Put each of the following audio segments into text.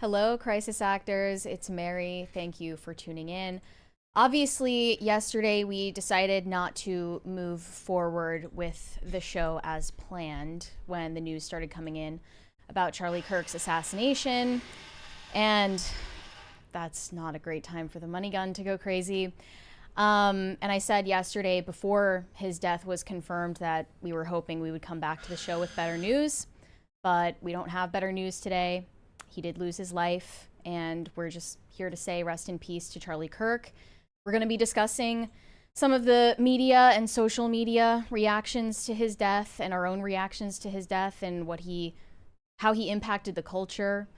Hello, crisis actors. It's Mary. Thank you for tuning in. Obviously, yesterday we decided not to move forward with the show as planned when the news started coming in about Charlie Kirk's assassination. And that's not a great time for the money gun to go crazy. And I said yesterday before his death was confirmed that we were hoping we would come back to the show with better news, but we don't have better news today. He did lose his life, and we're just here to say rest in peace to Charlie Kirk. We're going to be discussing some of the media and social media reactions to his death and our own reactions to his death and how he impacted the culture.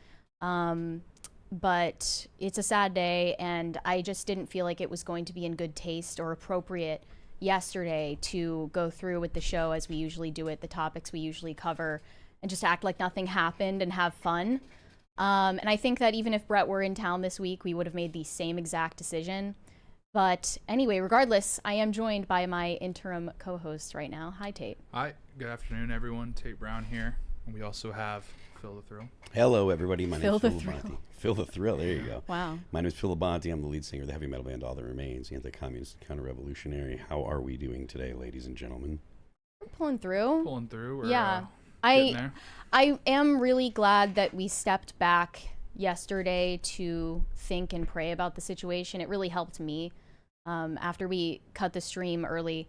But it's a sad day, and I just didn't feel like it was going to be in good taste or appropriate yesterday to go through with the show as we usually do it, the topics we usually cover, and just act like nothing happened and have fun. And I think that even if Brett were in town this week, we would have made the same exact decision. But anyway, regardless, I am joined by my interim co-host right now. Hi, Tate. Hi, good afternoon, everyone. Tate Brown here. And we also have Phil the Thrill. Hello, everybody. My name is Phil Phil the Labonte. Phil the Thrill. There you go. Wow. My name is Phil Labonte. I'm the lead singer of the heavy metal band All That Remains, the anti-communist, counter-revolutionary. How are we doing today, ladies and gentlemen? We're pulling through. Pulling through. We're, Yeah. getting there. I am really glad that we stepped back yesterday to think and pray about the situation. It really helped me. After we cut the stream early,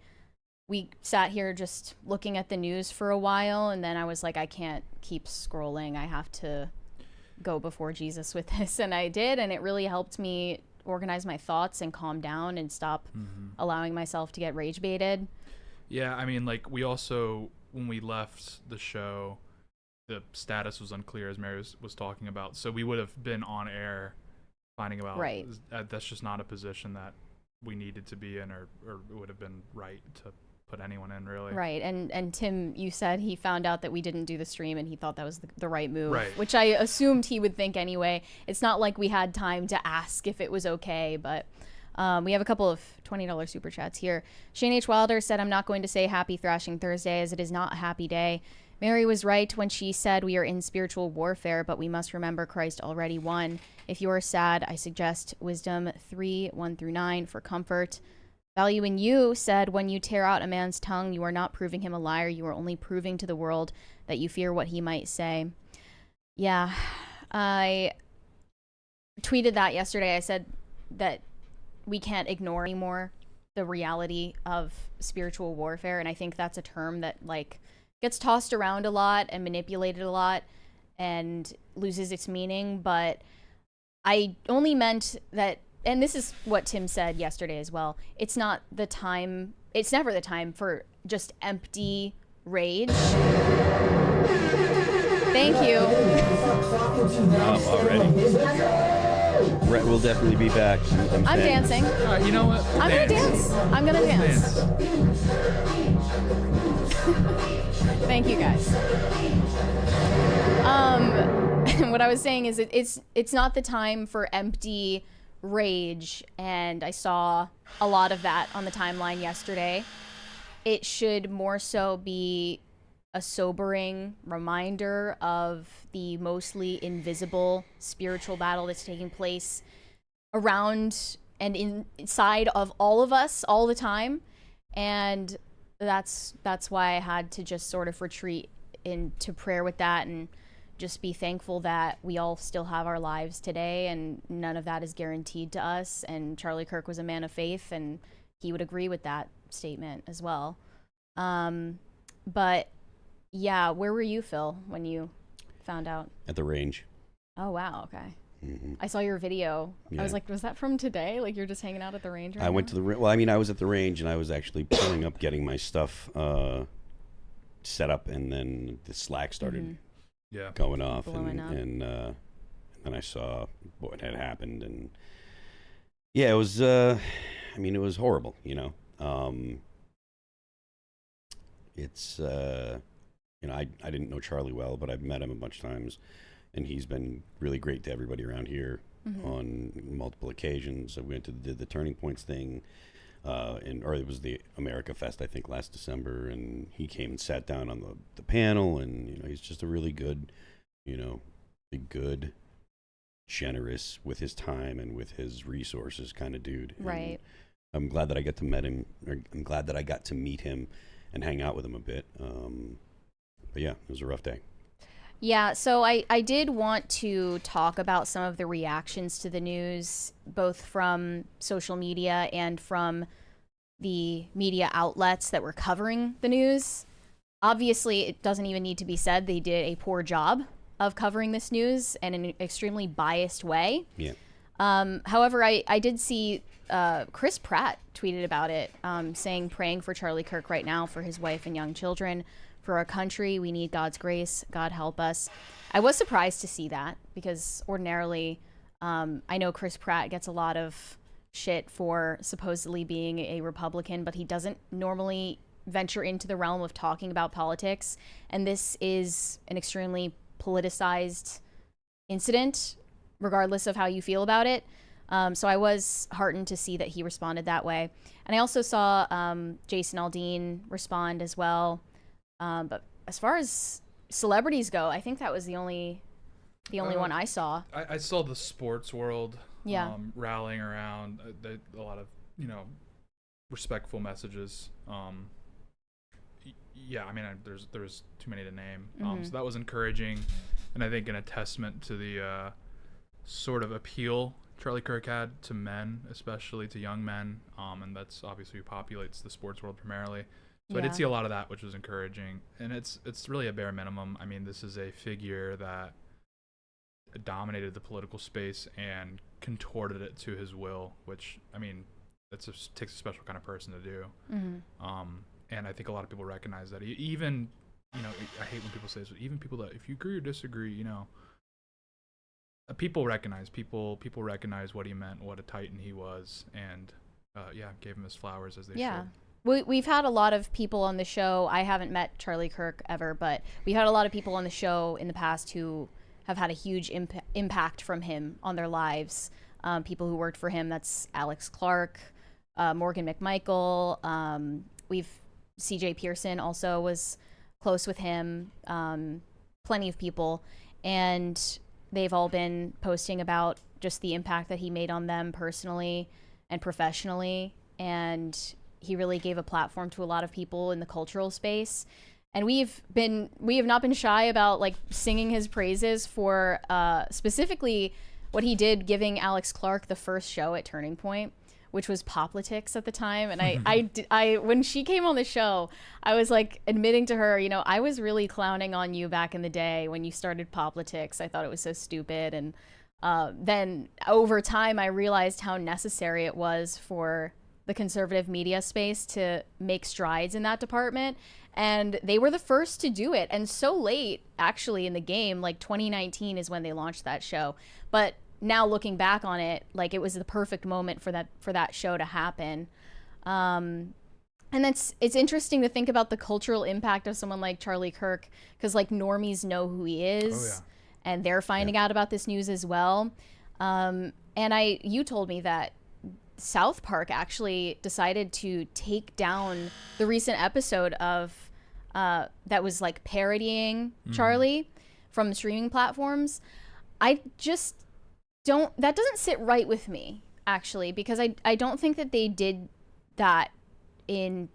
we sat here just looking at the news for a while, and then I was like, I can't keep scrolling. I have to go before Jesus with this, and I did, and it really helped me organize my thoughts and calm down and stop allowing myself to get rage baited. Yeah, I mean, like, we also, when we left the show, the status was unclear, as Mary was talking about. So we would have been on air finding about. Right. That's just not a position that we needed to be in, or it would have been right to put anyone in, really. Right. And Tim, you said he found out that we didn't do the stream and he thought that was the right move, Right. which I assumed he would think anyway. It's not like we had time to ask if it was okay, but we have a couple of $20 super chats here. Shane H. Wilder said, I'm not going to say happy Thrashing Thursday as it is not a happy day. Mary was right when she said we are in spiritual warfare, but we must remember Christ already won. If you are sad, I suggest Wisdom 3:1-9 for comfort. Value in You said, when you tear out a man's tongue, you are not proving him a liar. You are only proving to the world that you fear what he might say. Yeah, I tweeted that yesterday. I said that we can't ignore anymore the reality of spiritual warfare, and I think that's a term that, like, gets tossed around a lot and manipulated a lot and loses its meaning, but I only meant that, and this is what Tim said yesterday as well, it's never the time for just empty rage. Thank you. Already. Brett will definitely be back. I'm dancing. You know what? I'm gonna dance. I'm gonna dance. Thank you, guys. What I was saying is it's not the time for empty rage, and I saw a lot of that on the timeline yesterday. It should more so be a sobering reminder of the mostly invisible spiritual battle that's taking place around and inside of all of us all the time, and that's why I had to just sort of retreat into prayer with that and just be thankful that we all still have our lives today and none of that is guaranteed to us. And Charlie Kirk was a man of faith, and he would agree with that statement as well. But yeah, where were you, Phil, when you found out? At the range. Oh, wow. Okay. Mm-hmm. I saw your video. Yeah. I was like, was that from today? Like, you're just hanging out at the range right I went to the well, I mean, I was at the range and I was actually pulling up getting my stuff set up, and then the Slack started Yeah. going off, Blowing up. and then I saw what had happened, and yeah, it was. I mean, it was horrible. You know, it's. You know, I didn't know Charlie well, but I've met him a bunch of times, and he's been really great to everybody around here on multiple occasions. We did the Turning Points thing, or it was the America Fest, I think, last December, and he came and sat down on the panel, and you know, he's just a really good, you know, good, generous with his time and with his resources kind of dude. Right. And I'm glad that I got to meet him. I'm glad that I got to meet him and hang out with him a bit. But yeah, it was a rough day. Yeah, so I did want to talk about some of the reactions to the news, both from social media and from the media outlets that were covering the news. Obviously, it doesn't even need to be said, they did a poor job of covering this news in an extremely biased way. Yeah. However, I did see Chris Pratt tweeted about it, saying, praying for Charlie Kirk right now, for his wife and young children, for our country. We need God's grace. God help us. I was surprised to see that, because ordinarily, I know Chris Pratt gets a lot of shit for supposedly being a Republican, but he doesn't normally venture into the realm of talking about politics. And this is an extremely politicized incident, regardless of how you feel about it. So I was heartened to see that he responded that way. And I also saw Jason Aldean respond as well. But as far as celebrities go, I think that was the only one I saw. I saw the sports world Yeah. rallying around a lot of, you know, respectful messages. Yeah, I mean, there's too many to name. So that was encouraging, and I think a testament to the sort of appeal Charlie Kirk had to men, especially to young men, and that's obviously who populates the sports world primarily. So I did see a lot of that, which was encouraging, and it's really a bare minimum. I mean, this is a figure that dominated the political space and contorted it to his will, which, I mean, takes a special kind of person to do. And I think a lot of people recognize that. Even, you know, I hate when people say this, but even people that, if you agree or disagree, you know, people recognize what he meant, what a titan he was, and gave him his flowers as they should. We've had a lot of people on the show. I haven't met Charlie Kirk ever, but we've had a lot of people on the show in the past who have had a huge impact from him on their lives. People who worked for him. That's Alex Clark, Morgan McMichael. CJ Pearson also was close with him. Plenty of people. And they've all been posting about just the impact that he made on them personally and professionally. And he really gave a platform to a lot of people in the cultural space. And we have not been shy about like singing his praises for specifically what he did giving Alex Clark the first show at Turning Point, which was Poplitics at the time. And I when she came on the show, I was like admitting to her, you know, I was really clowning on you back in the day when you started Poplitics. I thought it was so stupid. And then over time, I realized how necessary it was for the conservative media space to make strides in that department. And they were the first to do it. And so late, actually, in the game, like 2019 is when they launched that show. But now looking back on it, like it was the perfect moment for that show to happen. And it's interesting to think about the cultural impact of someone like Charlie Kirk, because like normies know who he is, and they're finding out about this news as well. And you told me that South Park actually decided to take down the recent episode of that was like parodying Charlie from streaming platforms. I just that doesn't sit right with me, actually, because I don't think that they did that in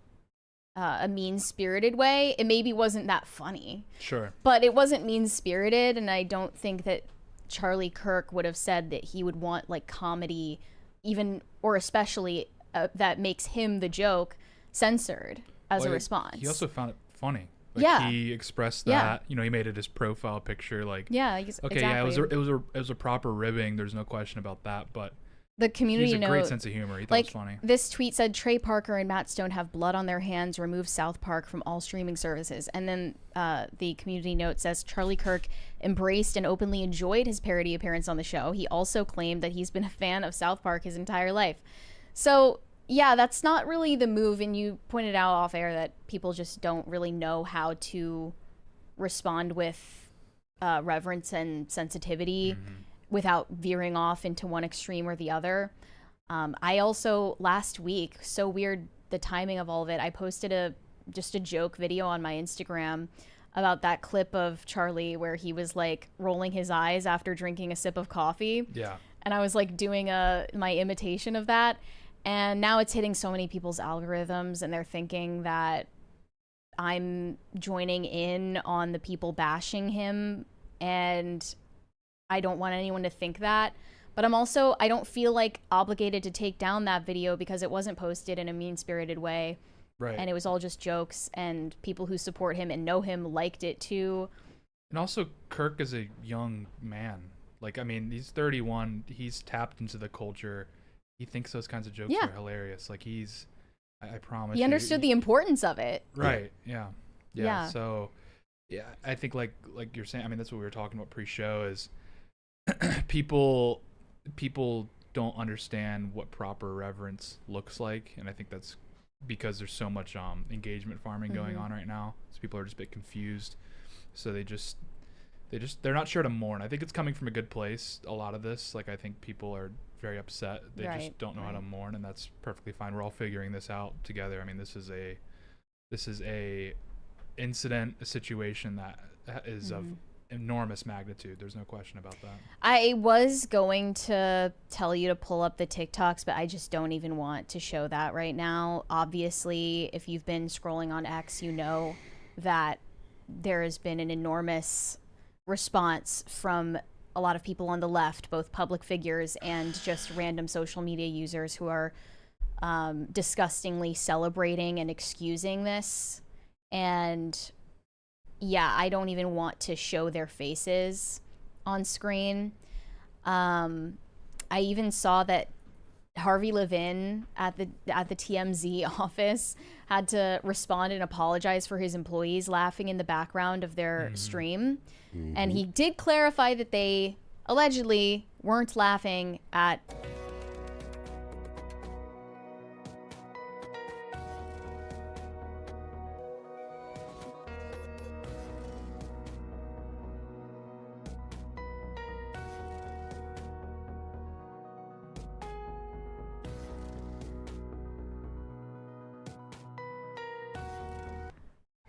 a mean-spirited way. It maybe wasn't that funny. Sure. But it wasn't mean-spirited, and I don't think that Charlie Kirk would have said that he would want like comedy, even or especially that makes him the joke, censored as a response. He also found it funny. Like he expressed that, you know, he made it his profile picture. Like, exactly. it was a proper ribbing. There's no question about that. But The community He's a note, great sense of humor. He thought it was funny. This tweet said Trey Parker and Matt Stone have blood on their hands. Remove South Park from all streaming services. And then the community note says Charlie Kirk embraced and openly enjoyed his parody appearance on the show. He also claimed that he's been a fan of South Park his entire life. So yeah, that's not really the move. And you pointed out off air that people just don't really know how to respond with reverence and sensitivity without veering off into one extreme or the other. I also, last week, so weird the timing of all of it, I posted just a joke video on my Instagram about that clip of Charlie where he was like rolling his eyes after drinking a sip of coffee. Yeah. And I was like doing my imitation of that. And now it's hitting so many people's algorithms and they're thinking that I'm joining in on the people bashing him, and I don't want anyone to think that. But I don't feel like obligated to take down that video because it wasn't posted in a mean-spirited way. Right. And it was all just jokes, and people who support him and know him liked it too. And also, Kirk is a young man. Like, I mean, he's 31. He's tapped into the culture. He thinks those kinds of jokes are hilarious. Like, I promise he understood the importance of it. Right. Yeah. So, yeah, I think like you're saying, I mean, that's what we were talking about pre-show is people don't understand what proper reverence looks like. And I think that's because there's so much engagement farming going on right now. So people are just a bit confused. So they're not sure to mourn. I think it's coming from a good place. A lot of this, like, I think people are very upset. They just don't know how to mourn, and that's perfectly fine. We're all figuring this out together. I mean, this is a incident, a situation that is of enormous magnitude. There's no question about that. I was going to tell you to pull up the TikToks, but I just don't even want to show that right now. Obviously, if you've been scrolling on X, you know that there has been an enormous response from a lot of people on the left, both public figures and just random social media users who are disgustingly celebrating and excusing this. And yeah, I don't even want to show their faces on screen. I even saw that Harvey Levin at the TMZ office had to respond and apologize for his employees laughing in the background of their stream. And he did clarify that they allegedly weren't laughing at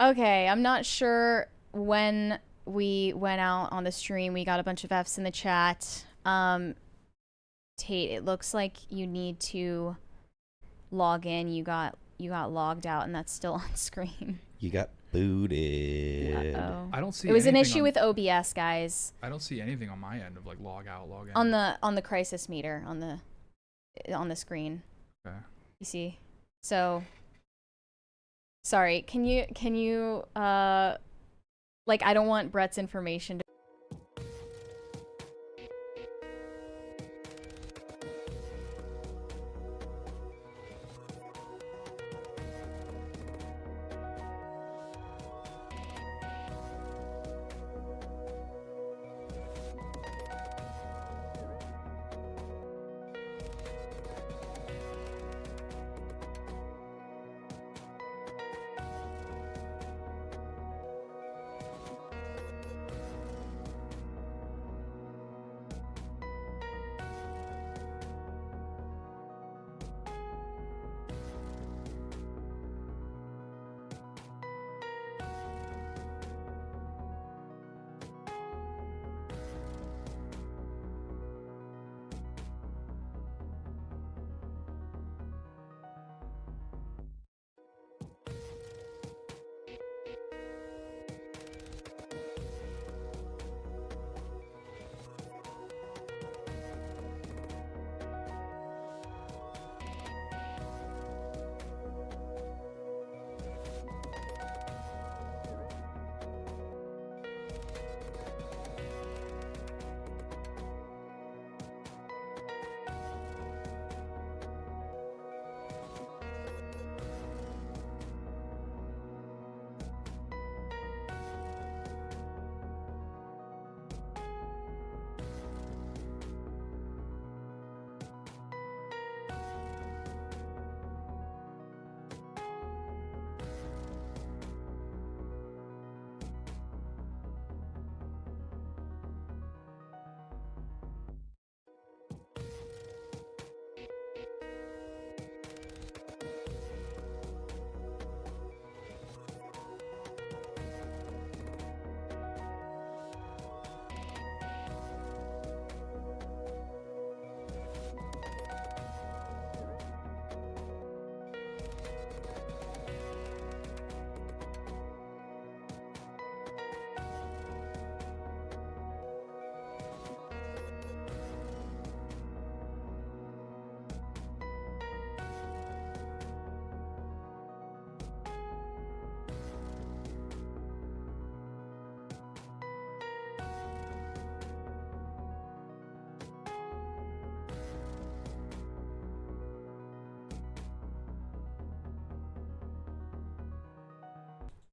Okay, I'm not sure when we went out on the stream. We got a bunch of F's in the chat. Tate, it looks like you need to log in. You got logged out, and that's still on screen. You got booted. Uh-oh. I don't see. It was an issue with OBS, guys. I don't see anything on my end of like log out, log in. On the crisis meter on the screen. Okay. You see, so. Sorry, can you like, I don't want Brett's information to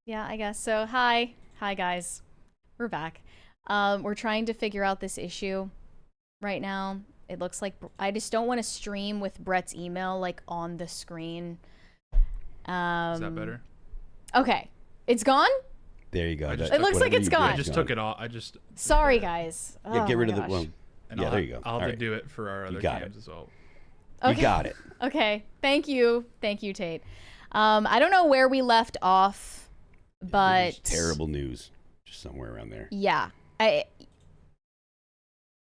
Yeah, I guess so. Hi guys, we're back. We're trying to figure out this issue right now. It looks like I just don't want to stream with Brett's email like on the screen. Is that better? Okay, it's gone. There you go. It looks like it's gone. I just took it off. Sorry, guys. Yeah, Oh get rid my of the gosh. one. And Yeah, there you go. I'll have All to right. do it for our other got cams as well. Okay. You got it. Okay, thank you, Tate. I don't know where we left off, but It's terrible news, just somewhere around there. yeah,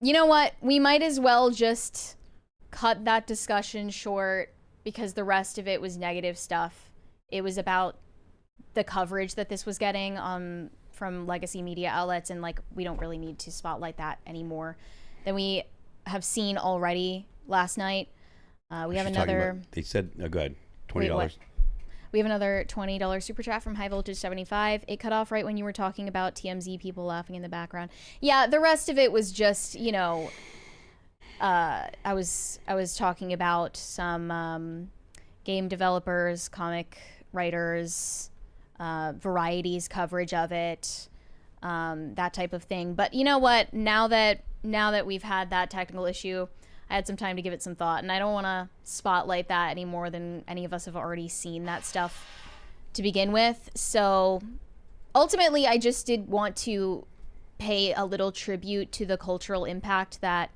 you know what? We might as well just cut that discussion short because the rest of it was negative stuff. It was about the coverage that this was getting from legacy media outlets, and like we don't really need to spotlight that anymore than we have seen already last night. We have another. They said, go ahead. $20. Wait, we have another $20 super chat from High Voltage 75. It cut off right when you were talking about TMZ people laughing in the background. Yeah, the rest of it was just, you know, I was talking about some game developers, comic writers, Variety's coverage of it, that type of thing. But you know what? Now that we've had that technical issue, I had some time to give it some thought, and I don't want to spotlight that any more than any of us have already seen that stuff to begin with. So ultimately, I just did want to pay a little tribute to the cultural impact that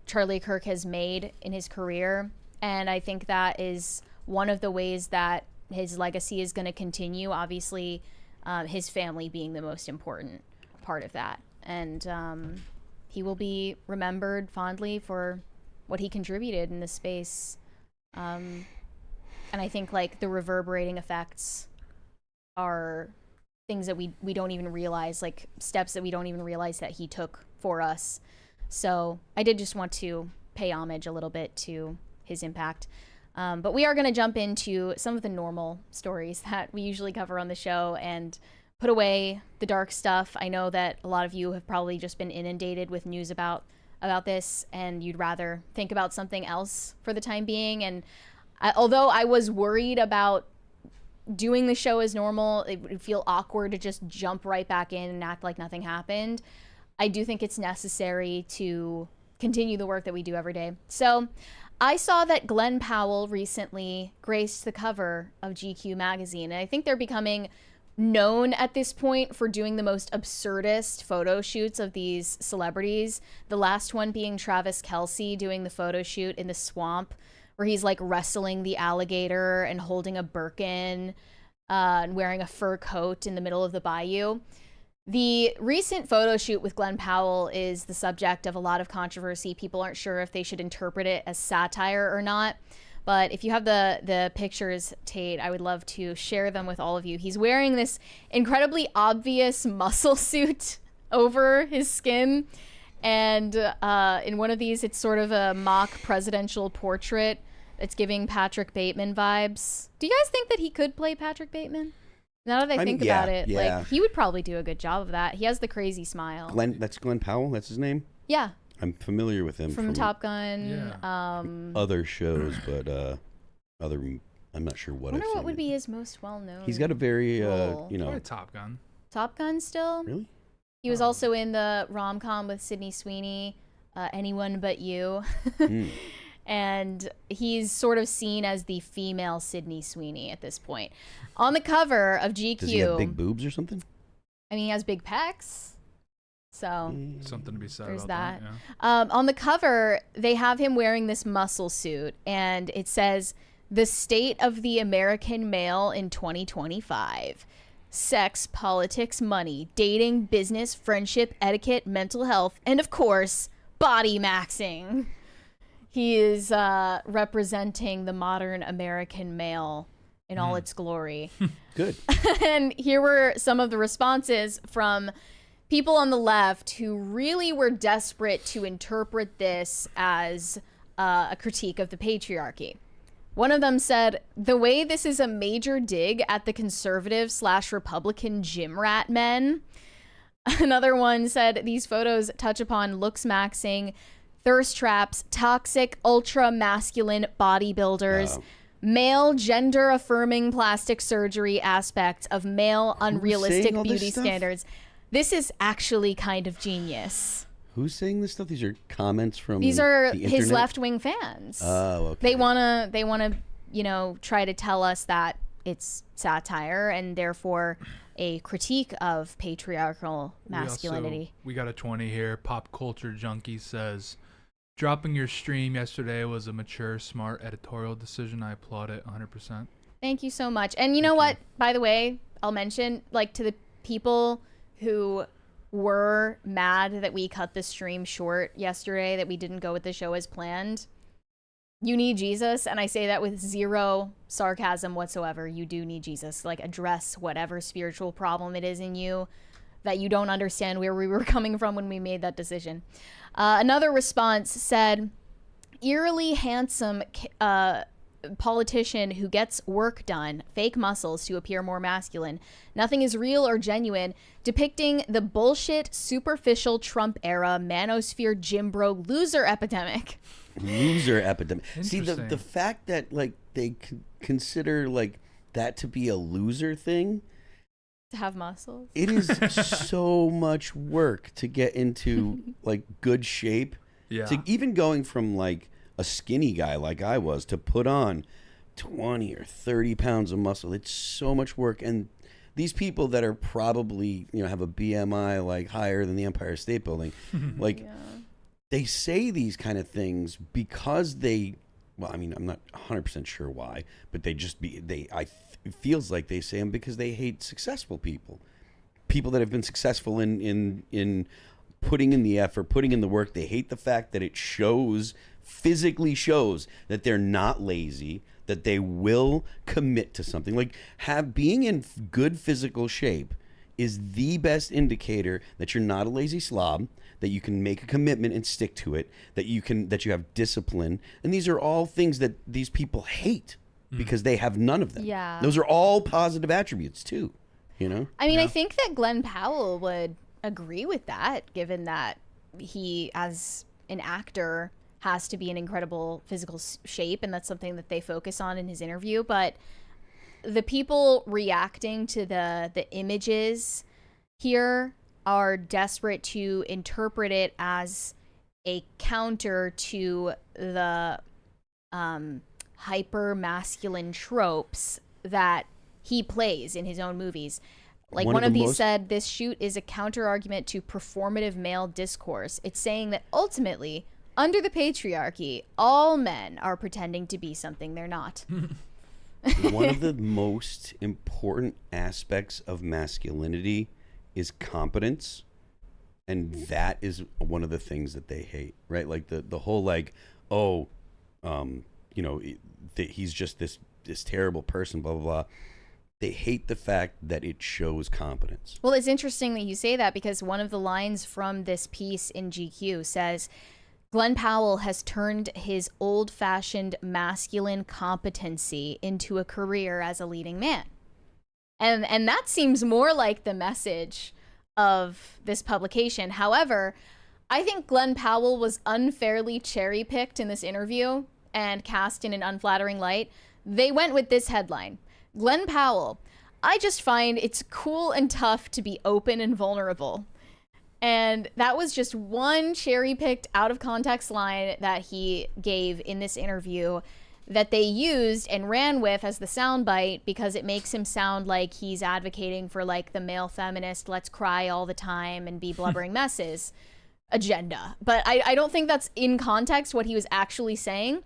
Charlie Kirk has made in his career. And I think that is one of the ways that his legacy is going to continue, obviously, his family being the most important part of that. And he will be remembered fondly for what he contributed in this space. And I think like the reverberating effects are things that we don't even realize, like steps that we don't even realize that he took for us. So I did just want to pay homage a little bit to his impact. But we are going to jump into some of the normal stories that we usually cover on the show and put away the dark stuff. I know that a lot of you have probably just been inundated with news about this, and you'd rather think about something else for the time being. And although I was worried about doing the show as normal, it would feel awkward to just jump right back in and act like nothing happened. I do think it's necessary to continue the work that we do every day. So I saw that Glen Powell recently graced the cover of GQ magazine, and I think they're becoming known at this point for doing the most absurdist photo shoots of these celebrities. The last one being Travis Kelce doing the photo shoot in the swamp where he's like wrestling the alligator and holding a Birkin and wearing a fur coat in the middle of the bayou. The recent photo shoot with Glen Powell is the subject of a lot of controversy. People aren't sure if they should interpret it as satire or not. But if you have the pictures, Tate, I would love to share them with all of you. He's wearing this incredibly obvious muscle suit over his skin. And in one of these, it's sort of a mock presidential portrait that's giving Patrick Bateman vibes. Do you guys think that he could play Patrick Bateman? Now that I think about it, yeah. like he would probably do a good job of that. He has the crazy smile. That's Glen Powell? That's his name? Yeah. I'm familiar with him from Top Gun. Yeah. Other shows, but I'm not sure what. I wonder what would be his most well-known. He's got a very role. Probably Top Gun. Top Gun still? Really? He was also in the rom-com with Sydney Sweeney, Anyone But You. And he's sort of seen as the female Sydney Sweeney at this point. On the cover of GQ. Does he have big boobs or something? I mean, he has big pecs. So Something to be said there's about that. Yeah. On the cover, they have him wearing this muscle suit, and it says, "The state of the American male in 2025. Sex, politics, money, dating, business, friendship, etiquette, mental health, and of course, body maxing." He is representing the modern American male in all its glory. Good. And here were some of the responses from people on the left who really were desperate to interpret this as a critique of the patriarchy. One of them said, "The way this is a major dig at the conservative/Republican gym rat men." Another one said, "These photos touch upon looks maxing, thirst traps, toxic, ultra masculine bodybuilders, male gender affirming plastic surgery aspect of male unrealistic beauty standards. This is actually kind of genius. Who's saying this stuff? These are comments from These are the his internet? left-wing fans. Oh, okay. They wanna, you know, try to tell us that it's satire and therefore a critique of patriarchal masculinity. We got a 20 here. Pop Culture Junkie says, dropping your stream yesterday was a mature, smart editorial decision. I applaud it 100%. Thank you so much. And you know what? By the way, I'll mention, like, to the people who were mad that we cut the stream short yesterday, that we didn't go with the show as planned. You need Jesus, and I say that with zero sarcasm whatsoever. You do need Jesus. Like, address whatever spiritual problem it is in you that you don't understand where we were coming from when we made that decision. Another response said, eerily handsome politician who gets work done, fake muscles to appear more masculine. Nothing is real or genuine, depicting the bullshit, superficial Trump era manosphere gym bro loser epidemic. Loser epidemic. See, the fact that like they consider like that to be a loser thing, to have muscles, it is so much work to get into like good shape. Yeah. To even going from like a skinny guy like I was to put on 20 or 30 pounds of muscle, it's so much work. And these people that are probably, you know, have a BMI like higher than the Empire State Building, like they say these kind of things because they, well, I mean, I'm not 100% sure why, but they just it feels like they say them because they hate successful people that have been successful in putting in the effort, putting in the work. They hate the fact that it physically shows that they're not lazy, that they will commit to something. Like being in good physical shape is the best indicator that you're not a lazy slob, that you can make a commitment and stick to it, that you have discipline. And these are all things that these people hate because they have none of them. Yeah. Those are all positive attributes too, you know? I mean, I think that Glen Powell would agree with that, given that he, as an actor, has to be in incredible physical shape, and that's something that they focus on in his interview. But the people reacting to the images here are desperate to interpret it as a counter to the hyper masculine tropes that he plays in his own movies. Like one of these said, this shoot is a counter argument to performative male discourse. It's saying that ultimately, under the patriarchy, all men are pretending to be something they're not. One of the most important aspects of masculinity is competence, and that is one of the things that they hate, right? Like the whole like, you know, he's just this terrible person, blah blah blah. They hate the fact that it shows competence. Well, it's interesting that you say that, because one of the lines from this piece in GQ says, Glen Powell has turned his old-fashioned masculine competency into a career as a leading man. And that seems more like the message of this publication. However, I think Glen Powell was unfairly cherry-picked in this interview and cast in an unflattering light. They went with this headline: Glen Powell, I just find it's cool and tough to be open and vulnerable. And that was just one cherry-picked out of context line that he gave in this interview that they used and ran with as the soundbite because it makes him sound like he's advocating for like the male feminist, let's cry all the time and be blubbering messes agenda. But I don't think that's in context what he was actually saying.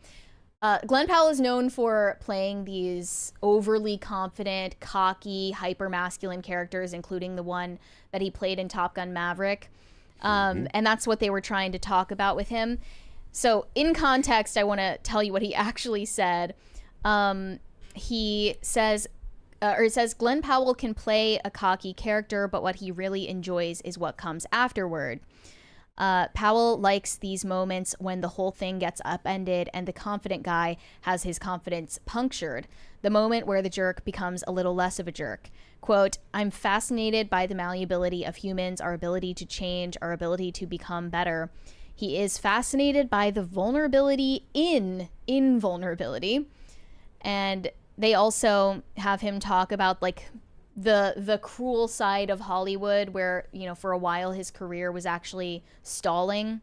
Glen Powell is known for playing these overly confident, cocky, hyper-masculine characters, including the one that he played in Top Gun Maverick. And that's what they were trying to talk about with him. So in context, I want to tell you what he actually said. He says, it says, Glen Powell can play a cocky character, but what he really enjoys is what comes afterward. Powell likes these moments when the whole thing gets upended and the confident guy has his confidence punctured. The moment where the jerk becomes a little less of a jerk. Quote, I'm fascinated by the malleability of humans, our ability to change, our ability to become better. He is fascinated by the vulnerability in invulnerability. And they also have him talk about like the cruel side of Hollywood, where, you know, for a while his career was actually stalling.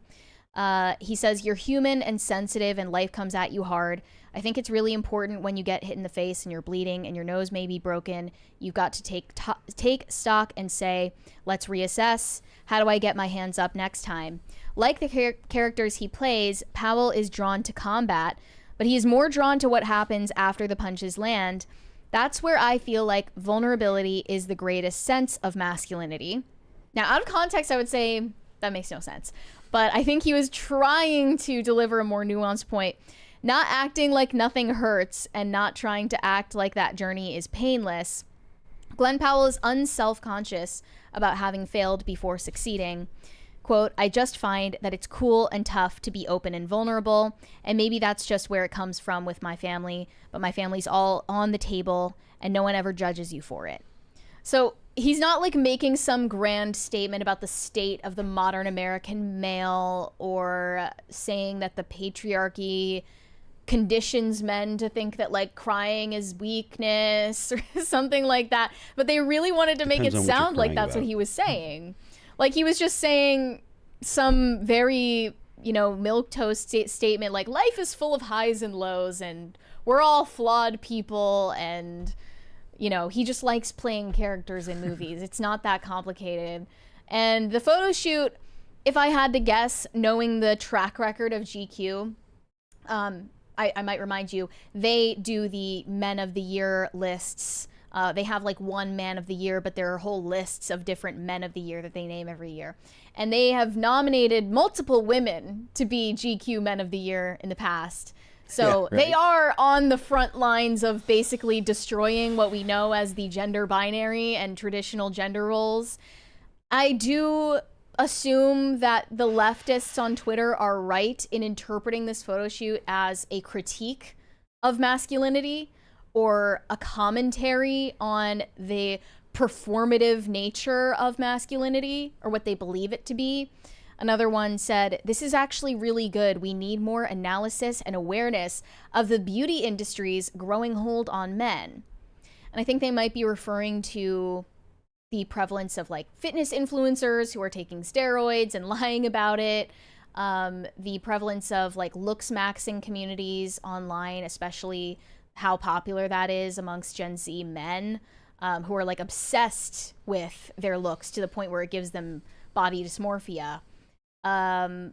He says, "You're human and sensitive and life comes at you hard. I think it's really important when you get hit in the face and you're bleeding and your nose may be broken, you've got to take stock and say, let's reassess. How do I get my hands up next time?" Like the characters he plays, Powell is drawn to combat, but he is more drawn to what happens after the punches land. That's where I feel like vulnerability is the greatest sense of masculinity. Now, out of context, I would say that makes no sense, but I think he was trying to deliver a more nuanced point. Not acting like nothing hurts and not trying to act like that journey is painless. Glen Powell is unself-conscious about having failed before succeeding. Quote, "I just find that it's cool and tough to be open and vulnerable, and maybe that's just where it comes from with my family, but my family's all on the table and no one ever judges you for it." So he's not like making some grand statement about the state of the modern American male or saying that the patriarchy conditions men to think that like crying is weakness or something like that. But they really wanted to make it sound like that's what he was saying. Like he was just saying some very, you know, milquetoast statement like life is full of highs and lows and we're all flawed people, and you know, he just likes playing characters in movies. It's not that complicated. And the photo shoot, if I had to guess, knowing the track record of GQ, I might remind you, they do the Men of the Year lists. They have like one Man of the Year, but there are whole lists of different Men of the Year that they name every year. And they have nominated multiple women to be GQ Men of the Year in the past. So yeah, right. They are on the front lines of basically destroying what we know as the gender binary and traditional gender roles. I do assume that the leftists on Twitter are right in interpreting this photo shoot as a critique of masculinity or a commentary on the performative nature of masculinity, or what they believe it to be. Another one said, "This is actually really good. We need more analysis and awareness of the beauty industry's growing hold on men." And I think they might be referring to the prevalence of like fitness influencers who are taking steroids and lying about it. The prevalence of like looks maxing communities online, especially how popular that is amongst Gen Z men, who are like obsessed with their looks to the point where it gives them body dysmorphia. But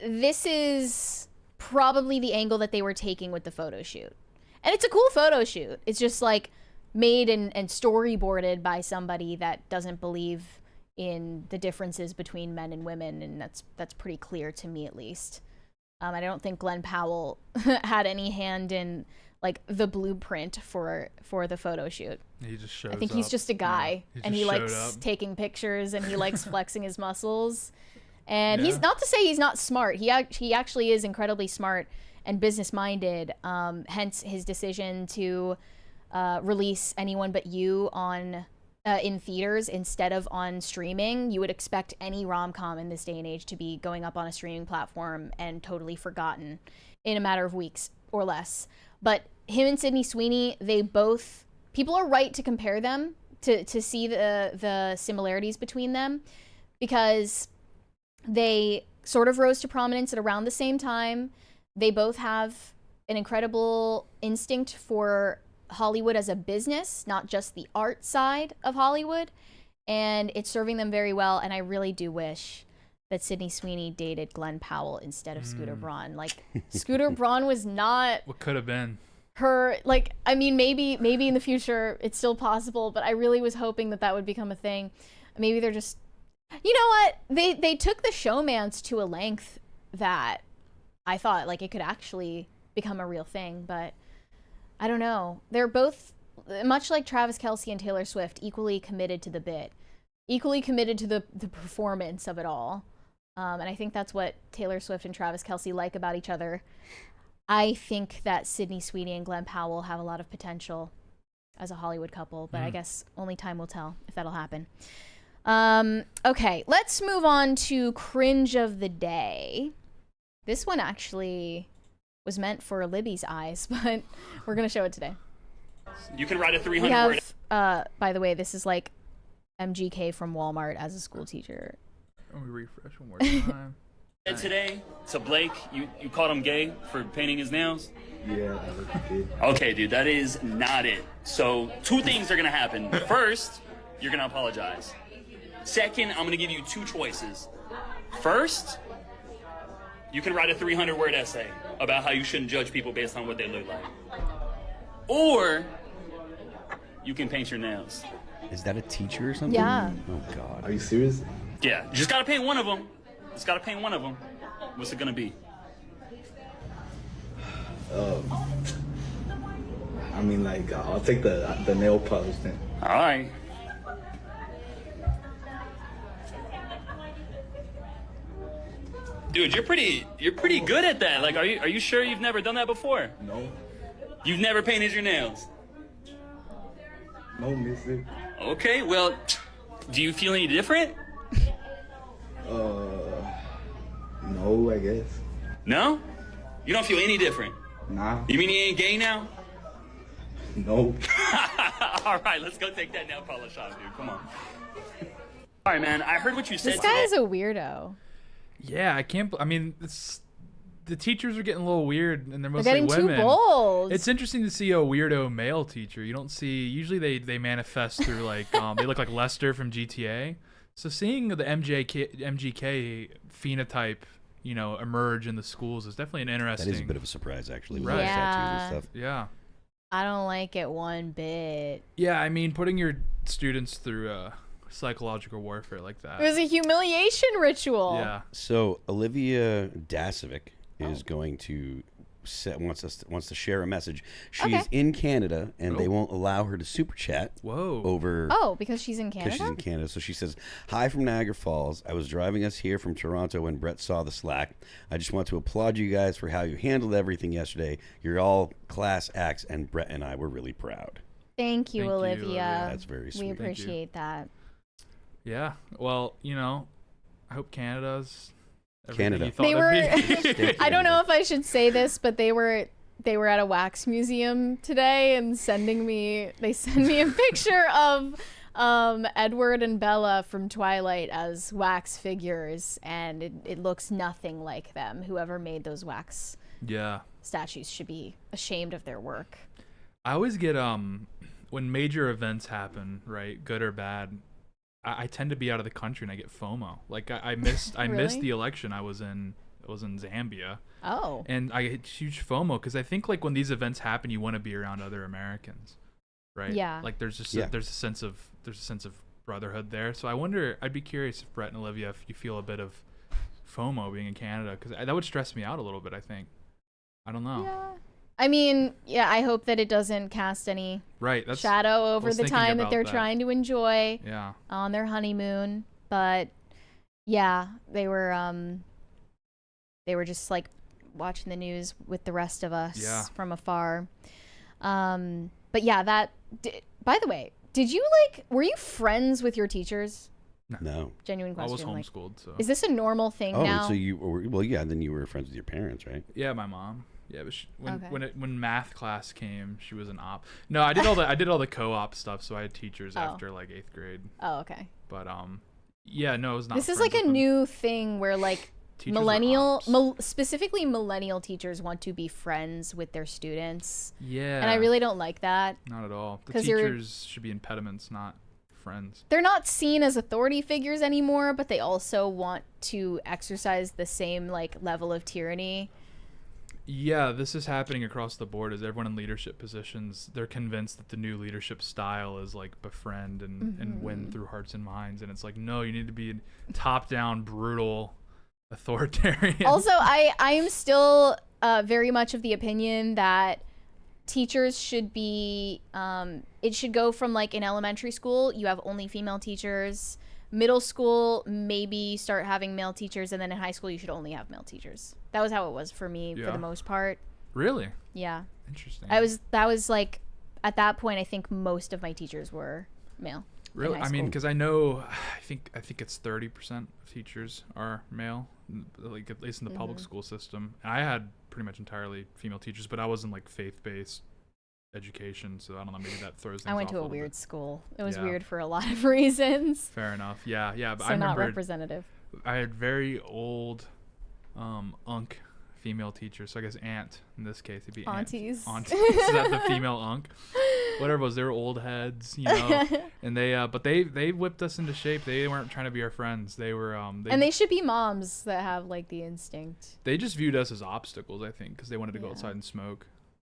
this is probably the angle that they were taking with the photo shoot. And it's a cool photo shoot. It's just like made and storyboarded by somebody that doesn't believe in the differences between men and women, and that's pretty clear to me at least. I don't think Glen Powell had any hand in like the blueprint for the photo shoot. He just shows I think up. he's just a guy, and he likes up. taking pictures and he likes flexing his muscles. And Yeah. he's not to say he's not smart. He actually is incredibly smart and business minded. Hence his decision to release Anyone But You on in theaters instead of on streaming. You would expect any rom-com in this day and age to be going up on a streaming platform and totally forgotten in a matter of weeks or less. But him and Sydney Sweeney, they both, people are right to compare them, to see the similarities between them, because they sort of rose to prominence at around the same time. They both have an incredible instinct for Hollywood as a business, not just the art side of Hollywood, and it's serving them very well. And I really do wish that Sydney Sweeney dated Glen Powell instead of Scooter Braun. Like, Scooter Braun was not What could have been? her, like, I mean, maybe in the future it's still possible, but I really was hoping that would become a thing. Maybe they're just, you know what? They took the showmance to a length that I thought like it could actually become a real thing, but I don't know. They're both, much like Travis Kelce and Taylor Swift, equally committed to the bit, equally committed to the performance of it all. And I think that's what Taylor Swift and Travis Kelce like about each other. I think that Sydney Sweeney and Glen Powell have a lot of potential as a Hollywood couple, but I guess only time will tell if that'll happen. Okay, let's move on to Cringe of the Day. This one actually was meant for Libby's eyes, but we're gonna show it today. You can write a 300 We word. have, by the way, this is like MGK from Walmart as a school teacher. Let me refresh one more time. And today to Blake, you called him gay for painting his nails? Yeah, I did. Okay, dude, that is not it. So 2 things are gonna happen. First, you're gonna apologize. Second, I'm gonna give you 2 choices. First, you can write a 300-word essay about how you shouldn't judge people based on what they look like. Or you can paint your nails. Is that a teacher or something? Yeah. Oh God. Are you serious? Yeah, you just gotta paint one of them. Just gotta paint one of them. What's it gonna be? I mean, like, I'll take the nail polish then. All right. Dude, you're pretty good at that. Like, are you sure you've never done that before? No. You've never painted your nails? No, mister. Okay, well, do you feel any different? No, I guess. No? You don't feel any different? Nah. You mean you ain't gay now? No. All right, let's go take that nail polish off, dude. Come on. All right, man, I heard what you said This guy today. is a weirdo. Yeah, I mean, the teachers are getting a little weird, and they're They're mostly getting women. too bold. It's interesting to see a weirdo male teacher. You don't see, usually they manifest through like they look like Lester from GTA. So seeing the MGK phenotype, you know, emerge in the schools is definitely an interesting. That is a bit of a surprise, actually. With Right. those tattoos Yeah. and stuff. Yeah. I don't like it one bit. Yeah, I mean, putting your students through psychological warfare like that. It was a humiliation ritual. Yeah. So Olivia Dasovic is going to wants to share a message. She's Okay. in Canada, and they Oh. won't allow her to super chat Whoa. over. Oh, because she's in Because Canada? she's in Canada. So she says, "Hi from Niagara Falls. I was driving us here from Toronto when Brett saw the Slack. I just want to applaud you guys for how you handled everything yesterday. You're all class acts, and Brett and I were really proud." Thank you, Thank you, Olivia. Olivia. That's very We sweet. appreciate that. Yeah. Well, you know, I hope Canada's Canada. everything you thought They it'd be. were I don't know if I should say this, but they were at a wax museum today and sent me a picture of Edward and Bella from Twilight as wax figures, and it looks nothing like them. Whoever made those wax Yeah. statues should be ashamed of their work. I always get when major events happen, right, good or bad, I tend to be out of the country and I get FOMO. Like I missed Really? the election. I was in Zambia, Oh. and I get huge FOMO because I think like when these events happen, you want to be around other Americans, right? Yeah. Like there's just Yeah. there's a sense of brotherhood there. So I wonder. I'd be curious if Brett and Olivia, if you feel a bit of FOMO being in Canada, because that would stress me out a little bit. I think. I don't know. Yeah. I mean, yeah, I hope that it doesn't cast any Right. That's shadow over was the thinking time that about they're that. trying to enjoy yeah. on their honeymoon. But yeah, they were just like watching the news with the rest of us Yeah. from afar. But yeah, by the way, were you friends with your teachers? No. Genuine I question. was Like, homeschooled, so. is this a normal thing Oh, now? so you were, well, yeah. Then you were friends with your parents, right? Yeah, my mom. Yeah, but Okay. when math class came, she was an op. No, I did all the co-op stuff, so I had teachers Oh. after like 8th grade. Oh, okay. But yeah, no, it was not. This is friends like a with them. new thing where like Teachers are ops. specifically millennial teachers want to be friends with their students. Yeah. And I really don't like that. not at all. The 'Cause you're- teachers should be impediments, not friends. They're not seen as authority figures anymore, but they also want to exercise the same like level of tyranny. Yeah, this is happening across the board. As everyone in leadership positions, they're convinced that the new leadership style is like befriend and win through hearts and minds, and it's like no, you need to be top-down, brutal, authoritarian. Also, I am still very much of the opinion that teachers should be it should go from like in elementary school you have only female teachers, middle school maybe start having male teachers, and then in high school you should only have male teachers. That was how it was for me for Yeah. the most part. Really Yeah. interesting. That was like at that point I think most of my teachers were male. Really? I mean, because I know, I think it's 30% of teachers are male, like at least in the public school system. And I had pretty much entirely female teachers, but I was in like faith-based education, so I don't know, maybe that throws things off. I went to a little weird bit. school. It was weird for a lot of reasons. Fair enough. Yeah. But So I not remember representative. I had very old, unk female teachers. So I guess aunt in this case it'd be Aunties. Aunties. Is that the female unk? Whatever it was, they were old heads, you know. And they whipped us into shape. They weren't trying to be our friends. They were and they should be moms that have like the instinct. They just viewed us as obstacles, I think, because they wanted to go outside and smoke.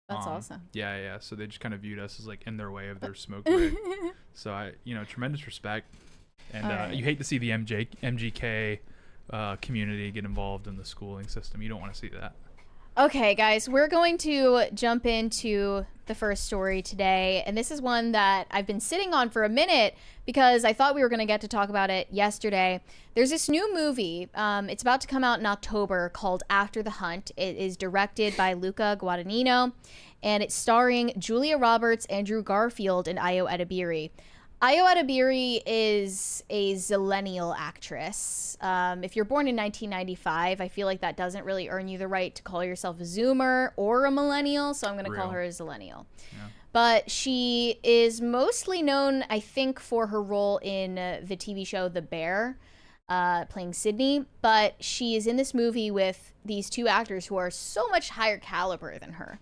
That's awesome. Yeah. So they just kind of viewed us as like in their way of their smoke break. So tremendous respect. And you hate to see the MGK community get involved in the schooling system. You don't want to see that. Okay, guys, we're going to jump into the first story today. And this is one that I've been sitting on for a minute because I thought we were going to get to talk about it yesterday. There's this new movie. It's about to come out in October called After the Hunt. It is directed by Luca Guadagnino, and it's starring Julia Roberts, Andrew Garfield, and Ayo Edebiri. Ayo Edebiri is a zillennial actress. If you're born in 1995, I feel like that doesn't really earn you the right to call yourself a Zoomer or a millennial, so I'm going to call her a zillennial. Yeah. But she is mostly known, I think, for her role in the TV show The Bear, playing Sydney. But she is in this movie with these two actors who are so much higher caliber than her.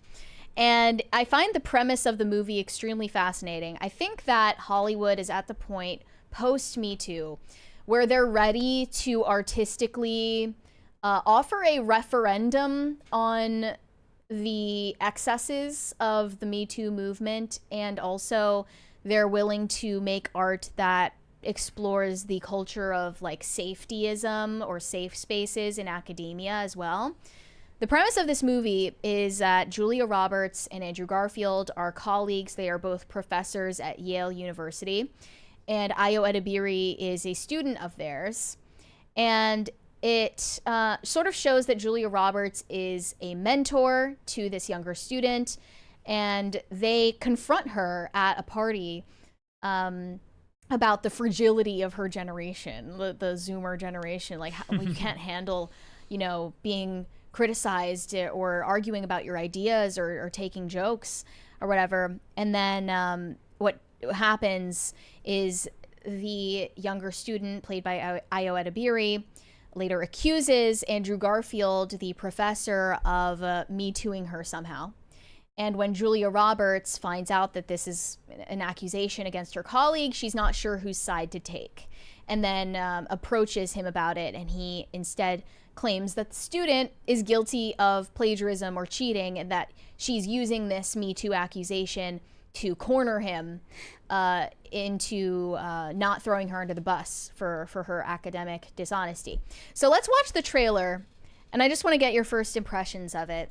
And I find the premise of the movie extremely fascinating. I think that Hollywood is at the point post-MeToo where they're ready to artistically offer a referendum on the excesses of the MeToo movement, and also they're willing to make art that explores the culture of like safetyism or safe spaces in academia as well. The premise of this movie is that Julia Roberts and Andrew Garfield are colleagues. They are both professors at Yale University, and Ayo Edebiri is a student of theirs. And it sort of shows that Julia Roberts is a mentor to this younger student, and they confront her at a party about the fragility of her generation, the Zoomer generation. Like, how, you can't handle, being criticized or arguing about your ideas or taking jokes or whatever. And then what happens is the younger student, played by Ayo Edebiri, later accuses Andrew Garfield, the professor, of me-tooing her somehow. And when Julia Roberts finds out that this is an accusation against her colleague, she's not sure whose side to take, and then approaches him about it, and he instead claims that the student is guilty of plagiarism or cheating, and that she's using this Me Too accusation to corner him into not throwing her under the bus for her academic dishonesty. So let's watch the trailer, and I just want to get your first impressions of it.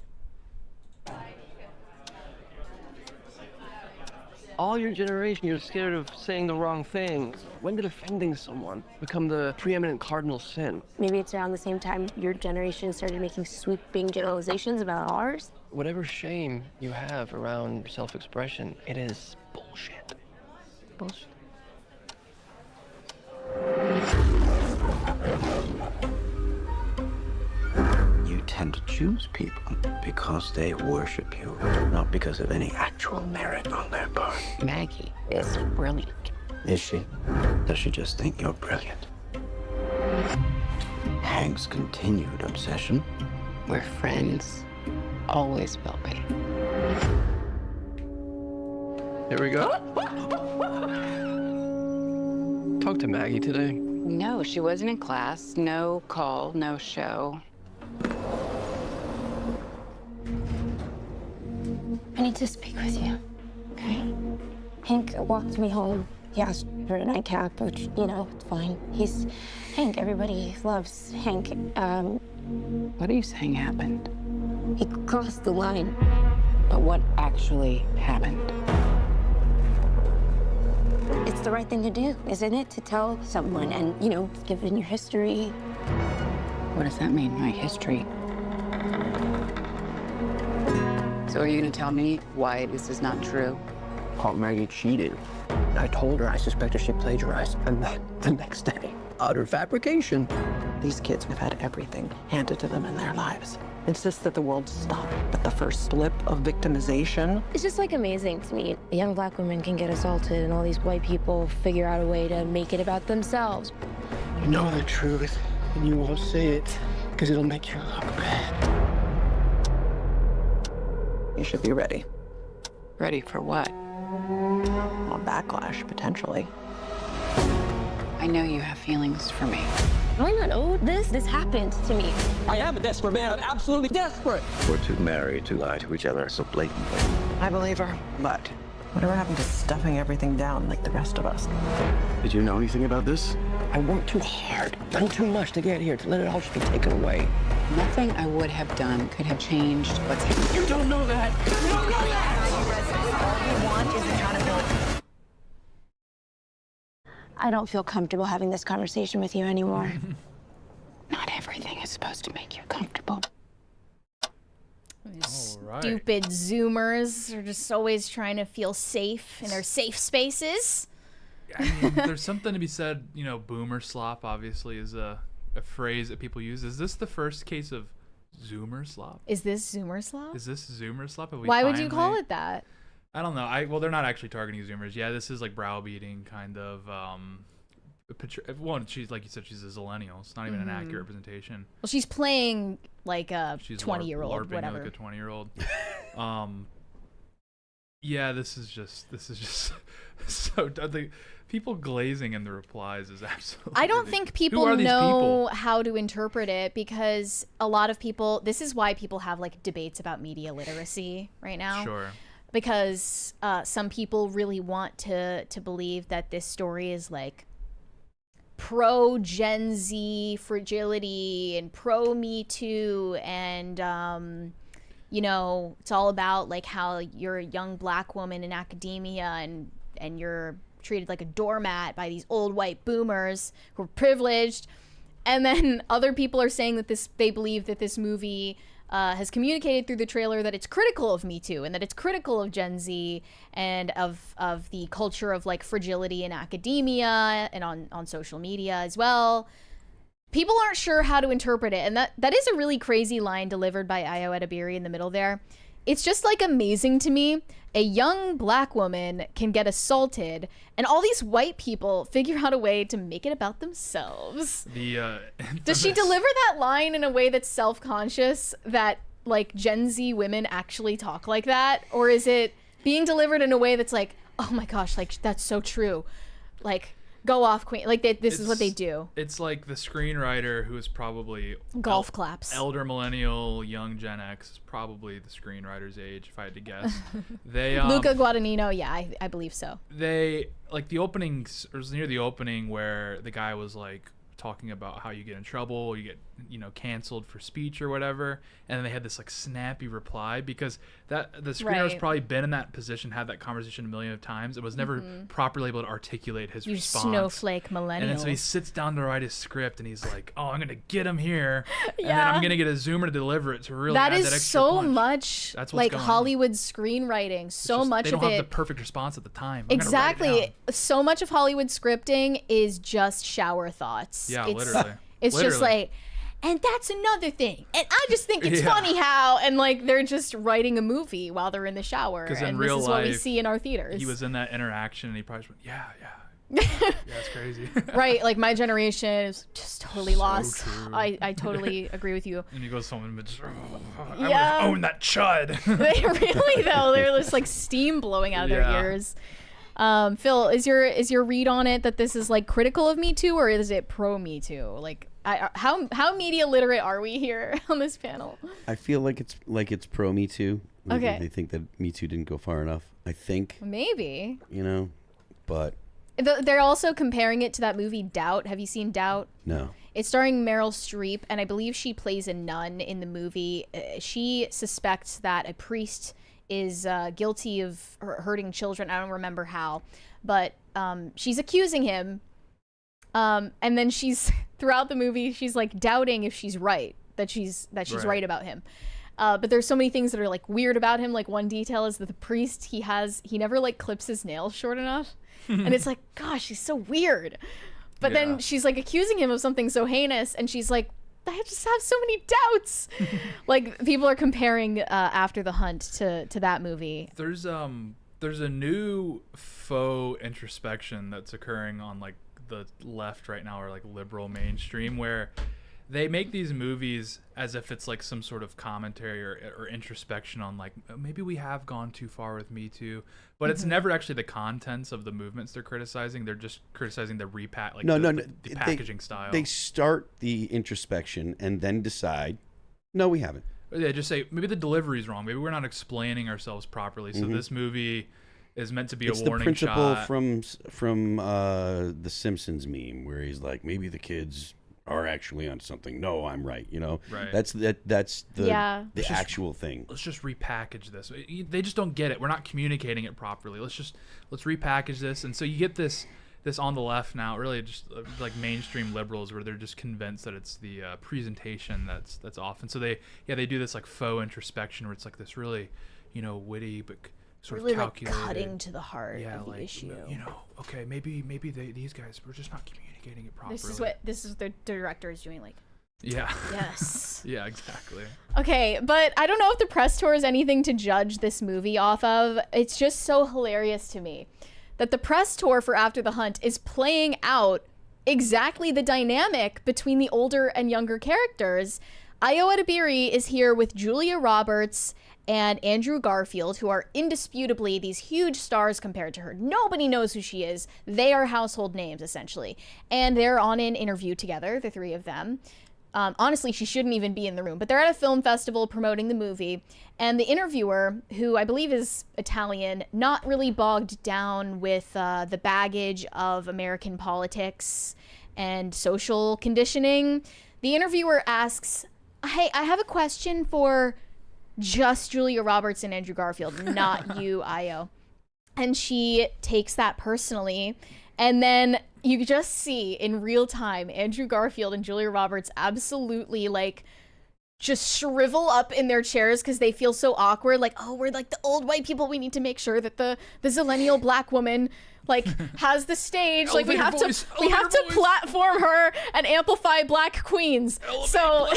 All your generation, you're scared of saying the wrong thing. When did offending someone become the preeminent cardinal sin? Maybe it's around the same time your generation started making sweeping generalizations about ours. Whatever shame you have around self-expression, it is bullshit. Bullshit. You tend to choose people because they worship you, not because of any actual merit on their part. Maggie is brilliant. Is she? Does she just think you're brilliant? Hank's continued obsession. We're friends. Always will be. Here we go. Talk to Maggie today. No, she wasn't in class. No call, no show. I need to speak with you, okay? Hank walked me home. He asked for a nightcap, which, it's fine. Hank, everybody loves Hank. What are you saying happened? He crossed the line. But what actually happened? It's the right thing to do, isn't it? To tell someone and, given your history. What does that mean, my history? So are you gonna tell me why this is not true? Aunt Maggie cheated. I told her I suspected she plagiarized, and then the next day, utter fabrication. These kids have had everything handed to them in their lives. Insist that the world stop at the first slip of victimization. It's just like amazing to me. A young black woman can get assaulted and all these white people figure out a way to make it about themselves. You know the truth, and you won't say it because it'll make you look bad. You should be ready. Ready for what? Well, backlash, potentially. I know you have feelings for me. Do I not know this? This happened to me. I am a desperate man. I'm absolutely desperate. We're too married to lie to each other so blatantly. I believe her, but whatever happened to stuffing everything down like the rest of us? Did you know anything about this? I worked too hard, done too much to get here, to let it all just be taken away. Nothing I would have done could have changed what's happened. You don't know that. You don't know that. All you want is accountability. I don't feel comfortable having this conversation with you anymore. Not everything is supposed to make you comfortable. All right. Stupid Zoomers are just always trying to feel safe in their safe spaces. I mean, there's something to be said. You know, boomer slop obviously is a phrase that people use. Is this the first case of Zoomer slop? Is this Zoomer slop? Is this Zoomer slop? Why would you call it that? I don't know. Well, they're not actually targeting Zoomers. Yeah, this is like browbeating kind of. One, she's like you said, she's a zillennial. It's not even an accurate representation. Well, she's playing like a She's 20-year-old, LARPing whatever. like a 20-year-old. Yeah, this is just so. The people glazing in the replies is absolutely. I don't ridiculous. think Who people are these know people? how to interpret it because a lot of people. This is why people have like debates about media literacy right now. Sure. Because some people really want to believe that this story is like pro Gen Z fragility and pro Me Too, and you know, it's all about like how you're a young black woman in academia and you're treated like a doormat by these old white boomers who are privileged. And then other people are saying that they believe that this movie has communicated through the trailer that it's critical of Me Too and that it's critical of Gen Z and of the culture of like fragility in academia and on social media as well. People aren't sure how to interpret it, and that is a really crazy line delivered by Ayo Edebiri in the middle there. It's just like amazing to me. A young black woman can get assaulted and all these white people figure out a way to make it about themselves. Does she deliver that line in a way that's self-conscious that like Gen Z women actually talk like that? Or is it being delivered in a way that's like, oh my gosh, like that's so true. Like, go off, queen. Like this is what they do. It's like the screenwriter who is probably golf claps. Elder millennial, young Gen X is probably the screenwriter's age, if I had to guess. They Luca Guadagnino, yeah, I believe so. They like the opening, or it was near the opening where the guy was like talking about how you get in trouble, you get canceled for speech or whatever, and then they had this like snappy reply because the screenwriter's probably been in that position, had that conversation a million of times. It was never properly able to articulate his response. You snowflake millennials. And then so he sits down to write his script and he's like, "Oh, I'm gonna get him here, and then I'm gonna get a Zoomer to deliver it to really add that extra so punch." much That's like going Hollywood screenwriting. So much they of don't it. have the perfect response at the time. Exactly. So much of Hollywood scripting is just shower thoughts. Yeah, literally. It's just like, and that's another thing. And I just think it's funny how, and like they're just writing a movie while they're in the shower. Because and in this real is life, what we see in our theaters. He was in that interaction and he probably just went, yeah, it's crazy. Right, like my generation is just totally lost. True. I totally agree with you. And he goes home and I'm gonna own that chud. They really though, they're just like steam blowing out of their ears. Phil, is your read on it that this is like critical of Me Too or is it pro Me Too? Like, how media literate are we here on this panel? I feel like it's pro Me Too. Okay. They think that Me Too didn't go far enough. I think. Maybe. But. They're also comparing it to that movie Doubt. Have you seen Doubt? No. It's starring Meryl Streep, and I believe she plays a nun in the movie. She suspects that a priest is guilty of hurting children. I don't remember how, but she's accusing him. And then she's throughout the movie, she's like doubting if she's right, that she's right about him. But there's so many things that are like weird about him. Like one detail is that the priest he never like clips his nails short enough. And it's like, gosh, he's so weird. But then she's like accusing him of something so heinous, and she's like, I just have so many doubts. Like people are comparing After the Hunt to that movie. There's a new faux introspection that's occurring on like the left right now, or like liberal mainstream, where they make these movies as if it's like some sort of commentary or introspection on like, maybe we have gone too far with Me Too, but it's never actually the contents of the movements they're criticizing. They're just criticizing the the packaging style. They start the introspection and then decide, no, we haven't. Yeah, just say maybe the delivery's wrong. Maybe we're not explaining ourselves properly. So this movie is meant to be a warning shot. It's the principle from the Simpsons meme where he's like, maybe the kids are actually on something. No, I'm right. You know, right. That's the actual thing. Let's just repackage this. They just don't get it. We're not communicating it properly. Let's repackage this. And so you get this on the left now, really just like mainstream liberals, where they're just convinced that it's the presentation that's off. And so they do this like faux introspection where it's like this really, witty but sort really of calculated, like cutting to the heart of the issue. Okay, maybe these guys were just not communicating it properly. This is the director is doing, like. Yeah. Yes. Yeah, exactly. Okay, but I don't know if the press tour is anything to judge this movie off of. It's just so hilarious to me that the press tour for After the Hunt is playing out exactly the dynamic between the older and younger characters. Ayo Edebiri is here with Julia Roberts and Andrew Garfield, who are indisputably these huge stars compared to her. Nobody knows who she is. They are household names, essentially. And they're on an interview together, the three of them. Honestly, she shouldn't even be in the room, but they're at a film festival promoting the movie, and the interviewer, who I believe is Italian, not really bogged down with the baggage of American politics and social conditioning, the interviewer asks, hey, I have a question for just Julia Roberts and Andrew Garfield, not you, Ayo. And she takes that personally, and then you just see in real time Andrew Garfield and Julia Roberts absolutely like just shrivel up in their chairs because they feel so awkward, like, oh, we're like the old white people, we need to make sure that the zillennial black woman like has the stage, like we have to platform her and amplify black queens. So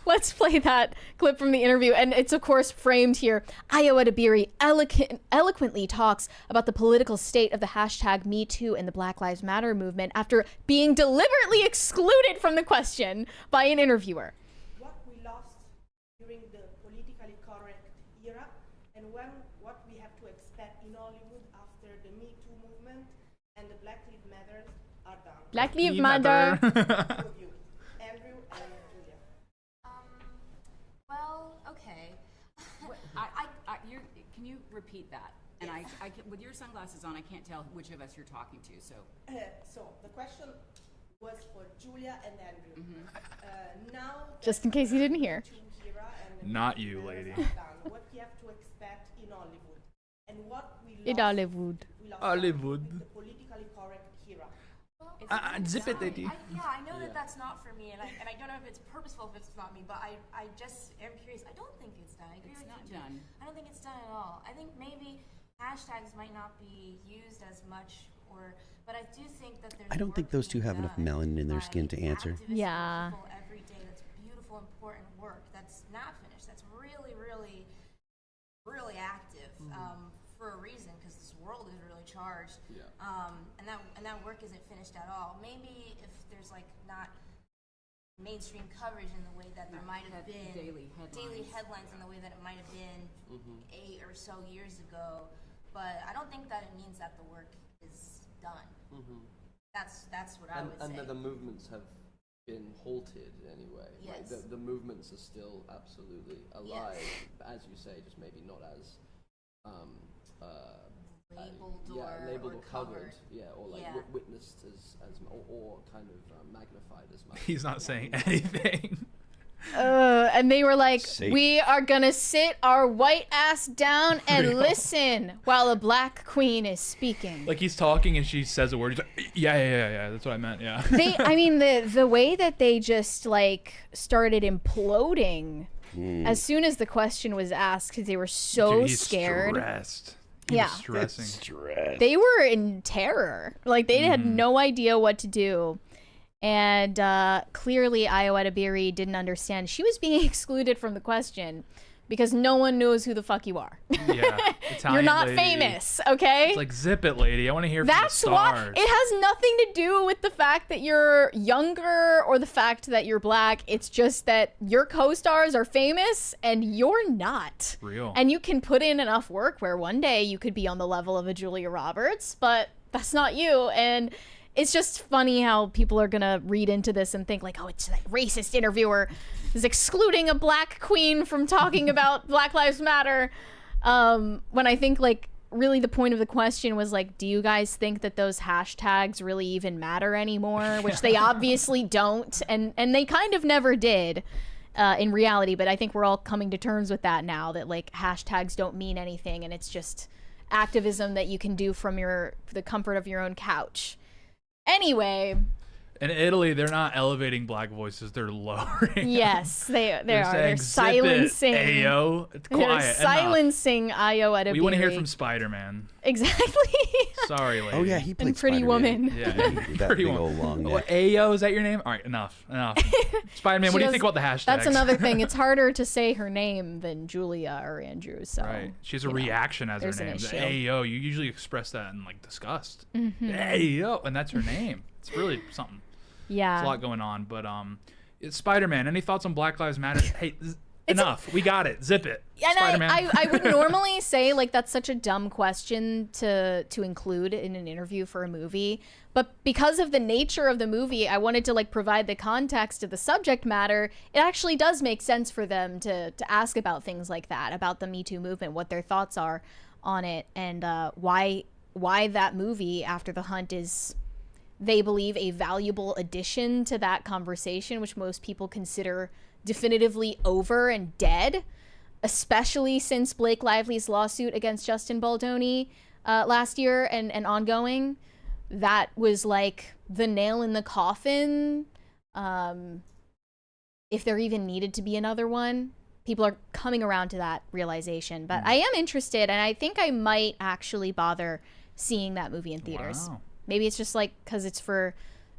let's play that clip from the interview, and it's of course framed here. Ayo Edebiri eloquently talks about the political state of the hashtag Me Too and the Black Lives Matter movement after being deliberately excluded from the question by an interviewer. What we lost during the politically correct era, and what we have to expect in Hollywood after the Me Too movement and the Black Lives Matter are done. Black Lives Matter. Andrew and Julia. Well, okay. Can you repeat that? And I with your sunglasses on, I can't tell which of us you're talking to. So The question was for Julia and Andrew. Now, just in case you didn't hear. Not you, lady. What you have to expect in Hollywood, and what we lost. In Hollywood. The politically correct era. Zip it, lady. I know that's not for me, and I don't know if it's purposeful if it's not me, but I just am curious. I don't think it's done. I agree with you. Done. I don't think it's done at all. I think maybe hashtags might not be used as much, but I do think that there's. I don't think those two have enough melanin in their skin to answer. Yeah. Every day, that's beautiful, important work. That's not finished. That's really, really, really active for a reason, because this world is really charged. Yeah. And that work isn't finished at all. Maybe if there's like not mainstream coverage in the way that there might have been daily headlines in the way that it might have been 8 or so years ago, but I don't think that it means that the work is done. That's what I would say. And that the movements have been halted anyway. Yes. Like the movements are still absolutely alive, as you say, just maybe not as labeled or covered, or like witnessed as or kind of magnified as much. He's not saying anything. And they were like, we are gonna sit our white ass down and listen while a black queen is speaking. Like he's talking and she says a word. He's like, yeah, that's what I meant. Yeah. I mean, the way that they just like started imploding as soon as the question was asked, because they were so Dude, he's scared. Stressed. Yeah. Stressing. Stress. They were in terror. Like, they had no idea what to do. And clearly, Ayo Edebiri didn't understand. She was being excluded from the question because no one knows who the fuck you are. Yeah. Italian You're not lady. famous, okay? It's like, zip it, lady. I want to hear That's from the why stars. it has nothing to do with the fact that you're younger or the fact that you're black. It's just that your co-stars are famous and you're not. Real. And you can put in enough work where one day you could be on the level of a Julia Roberts, but that's not you. And it's just funny how people are gonna read into this and think like, oh, it's that racist interviewer is excluding a black queen from talking about Black Lives Matter. When I think like really the point of the question was like, do you guys think that those hashtags really even matter anymore? Which they obviously don't, and they kind of never did in reality. But I think we're all coming to terms with that now, that like hashtags don't mean anything, and it's just activism that you can do from the comfort of your own couch. Anyway, in Italy, they're not elevating black voices; they're lowering. Yes, they are. Saying, They're silencing. Ayo, it's quiet. They're silencing Ayo Edebiri. We want to hear from Spider-Man. Exactly. Sorry, lady. Oh yeah, he played And Pretty Spider-Man. Woman. Yeah, That Pretty big Woman. old long neck. What, Ayo, is that your name? All right, enough. Spider-Man, what do you think about the hashtags? That's another thing. It's harder to say her name than Julia or Andrew. So Right. She has a reaction as her there's an name. issue. Ayo, you usually express that in like disgust. Mhm. Ayo, and that's her name. It's really something. Yeah. There's a lot going on, but it's Spider-Man. Any thoughts on Black Lives Matter? Hey, enough. We got it. Zip it. And Spider-Man. I would normally say like that's such a dumb question to include in an interview for a movie, but because of the nature of the movie, I wanted to like provide the context of the subject matter. It actually does make sense for them to ask about things like that, about the Me Too movement, what their thoughts are on it, and why that movie After the Hunt is, they believe, a valuable addition to that conversation, which most people consider definitively over and dead, especially since Blake Lively's lawsuit against Justin Baldoni last year and ongoing. That was like the nail in the coffin. If there even needed to be another one, people are coming around to that realization. But I am interested, and I think I might actually bother seeing that movie in theaters. Wow. Maybe it's just like because it's the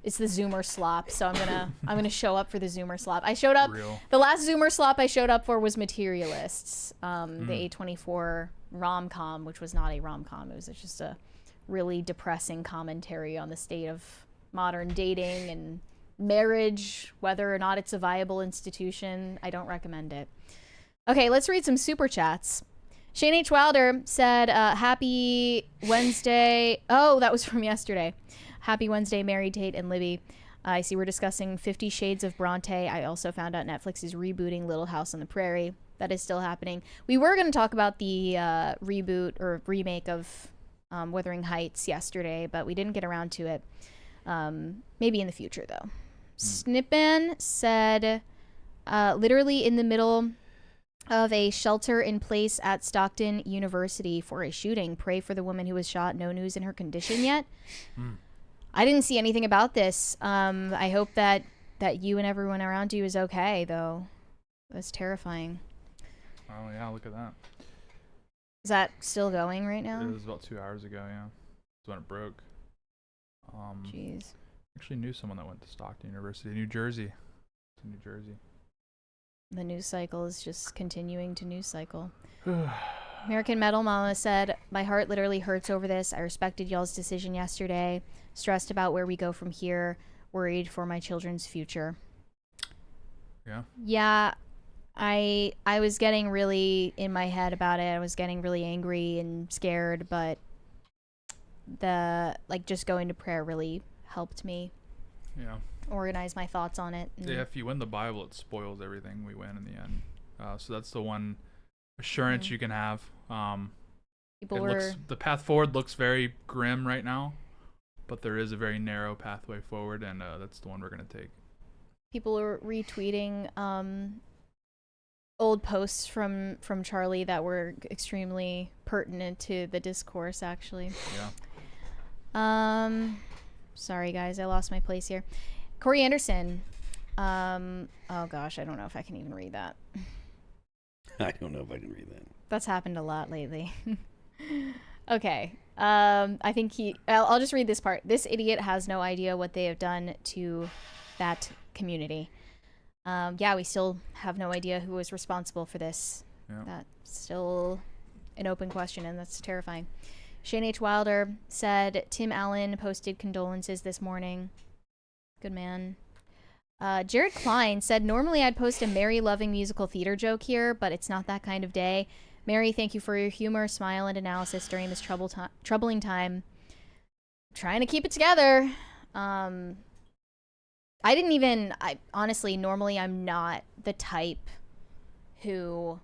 Zoomer slop, so I'm gonna show up for the Zoomer slop. I showed up. Real. The last Zoomer slop I showed up for was Materialists, the A24 rom-com, which was not a rom-com. It was just a really depressing commentary on the state of modern dating and marriage, whether or not it's a viable institution. I don't recommend it. Okay, let's read some super chats. Shane H. Wilder said, happy Wednesday. Oh, that was from yesterday. Happy Wednesday, Mary, Tate, and Libby. I see we're discussing 50 Shades of Bronte. I also found out Netflix is rebooting Little House on the Prairie. That is still happening. We were going to talk about the reboot or remake of Wuthering Heights yesterday, but we didn't get around to it. Maybe in the future, though. Snipman said, literally in the middle of a shelter in place at Stockton University for a shooting. Pray for the woman who was shot. No news in her condition yet. I didn't see anything about this. I hope that you and everyone around you is okay, though. That's terrifying. Oh yeah, look at that. Is that still going right now? It was about 2 hours ago. Yeah, that's when it broke. Jeez. Actually knew someone that went to Stockton University, New Jersey. New Jersey. The news cycle is just continuing to news cycle. American Metal Mama said, my heart literally hurts over this. I respected y'all's decision yesterday. Stressed about where we go from here. Worried for my children's future. Yeah. Yeah. I was getting really in my head about it. I was getting really angry and scared, but just going to prayer really helped me. Yeah. Organize my thoughts on it. Yeah, if you win the Bible, it spoils everything. We win in the end. So that's the one assurance you can have. The path forward looks very grim right now, but there is a very narrow pathway forward, and that's the one we're going to take. People are retweeting old posts from Charlie that were extremely pertinent to the discourse, actually. Yeah. Sorry, guys. I lost my place here. Corey Anderson. Oh, gosh. I don't know if I can even read that. I don't know if I can read that. That's happened a lot lately. Okay. I think I'll just read this part. This idiot has no idea what they have done to that community. Yeah, we still have no idea who was responsible for this. Yeah. That's still an open question, and that's terrifying. Shane H. Wilder said Tim Allen posted condolences this morning. Good man. Jared Klein said, normally I'd post a Mary loving musical theater joke here, but it's not that kind of day. Mary, thank you for your humor, smile, and analysis during this troubling time. Trying to keep it together. I honestly, normally I'm not the type who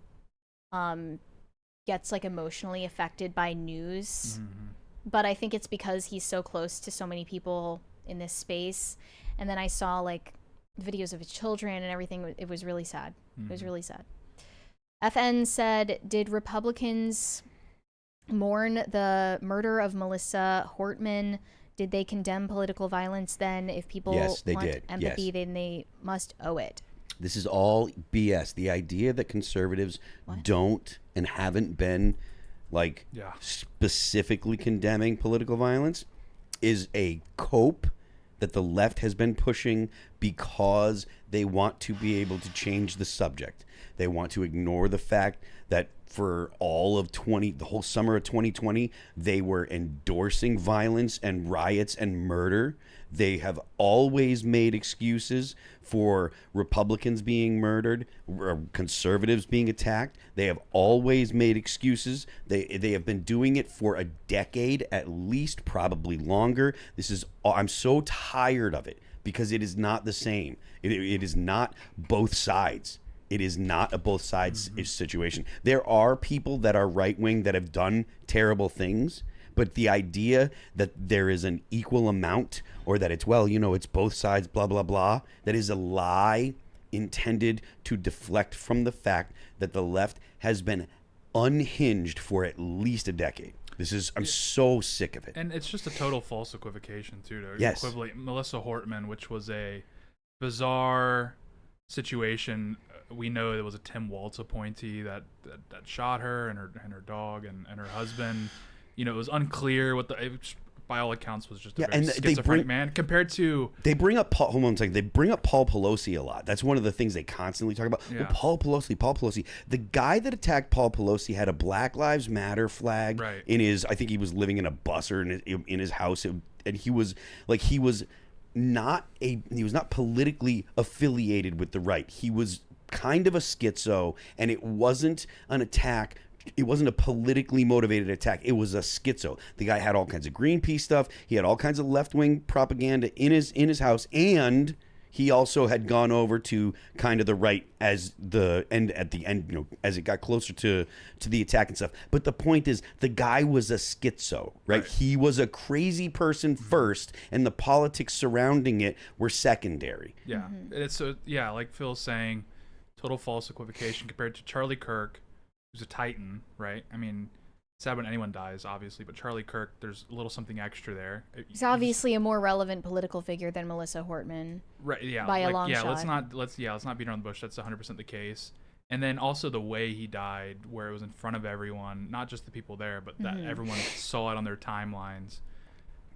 gets like emotionally affected by news. But I think it's because he's so close to so many people in this space. And then I saw like videos of his children and everything. It was really sad. It was really sad. FN said, did Republicans mourn the murder of Melissa Hortman? Did they condemn political violence then? If people want empathy, then they must owe it. This is all BS. The idea that conservatives don't and haven't been like specifically condemning political violence is a cope that the left has been pushing because they want to be able to change the subject. They want to ignore the fact that for all of the whole summer of 2020, they were endorsing violence and riots and murder. They have always made excuses for Republicans being murdered, conservatives being attacked. They have always made excuses. They have been doing it for a decade at least, probably longer. I'm so tired of it because it is not the same. It is not both sides. It is not a both sides situation. There are people that are right-wing that have done terrible things, but the idea that there is an equal amount or that it's, well, it's both sides, blah, blah, blah, that is a lie intended to deflect from the fact that the left has been unhinged for at least a decade. I'm so sick of it. And it's just a total false equivocation, too. Yes. Melissa Hortman, which was a bizarre situation. We know there was a Tim Walz appointee that shot her and her dog and her husband. It was unclear what by all accounts was just a very schizophrenic man compared to. They bring up Paul. Hold on a second. They bring up Paul Pelosi a lot. That's one of the things they constantly talk about. Yeah. Well, Paul Pelosi. The guy that attacked Paul Pelosi had a Black Lives Matter flag in his. I think he was living in a bus or in his house, and he was not politically affiliated with the right. He was kind of a schizo, and it wasn't an attack. It wasn't a politically motivated attack. It was a schizo. The guy had all kinds of Greenpeace stuff. He had all kinds of left-wing propaganda in his house, and he also had gone over to kind of the right at the end, as it got closer to the attack and stuff. But the point is, the guy was a schizo, right? He was a crazy person first, and the politics surrounding it were secondary. Yeah, it's like Phil's saying, total false equivocation compared to Charlie Kirk, who's a titan, right? I mean, sad when anyone dies, obviously, but Charlie Kirk, there's a little something extra there. He's obviously a more relevant political figure than Melissa Hortman. Right, yeah. By a long shot. Let's not beat around the bush. That's 100% the case. And then also the way he died, where it was in front of everyone, not just the people there, but that everyone saw it on their timelines.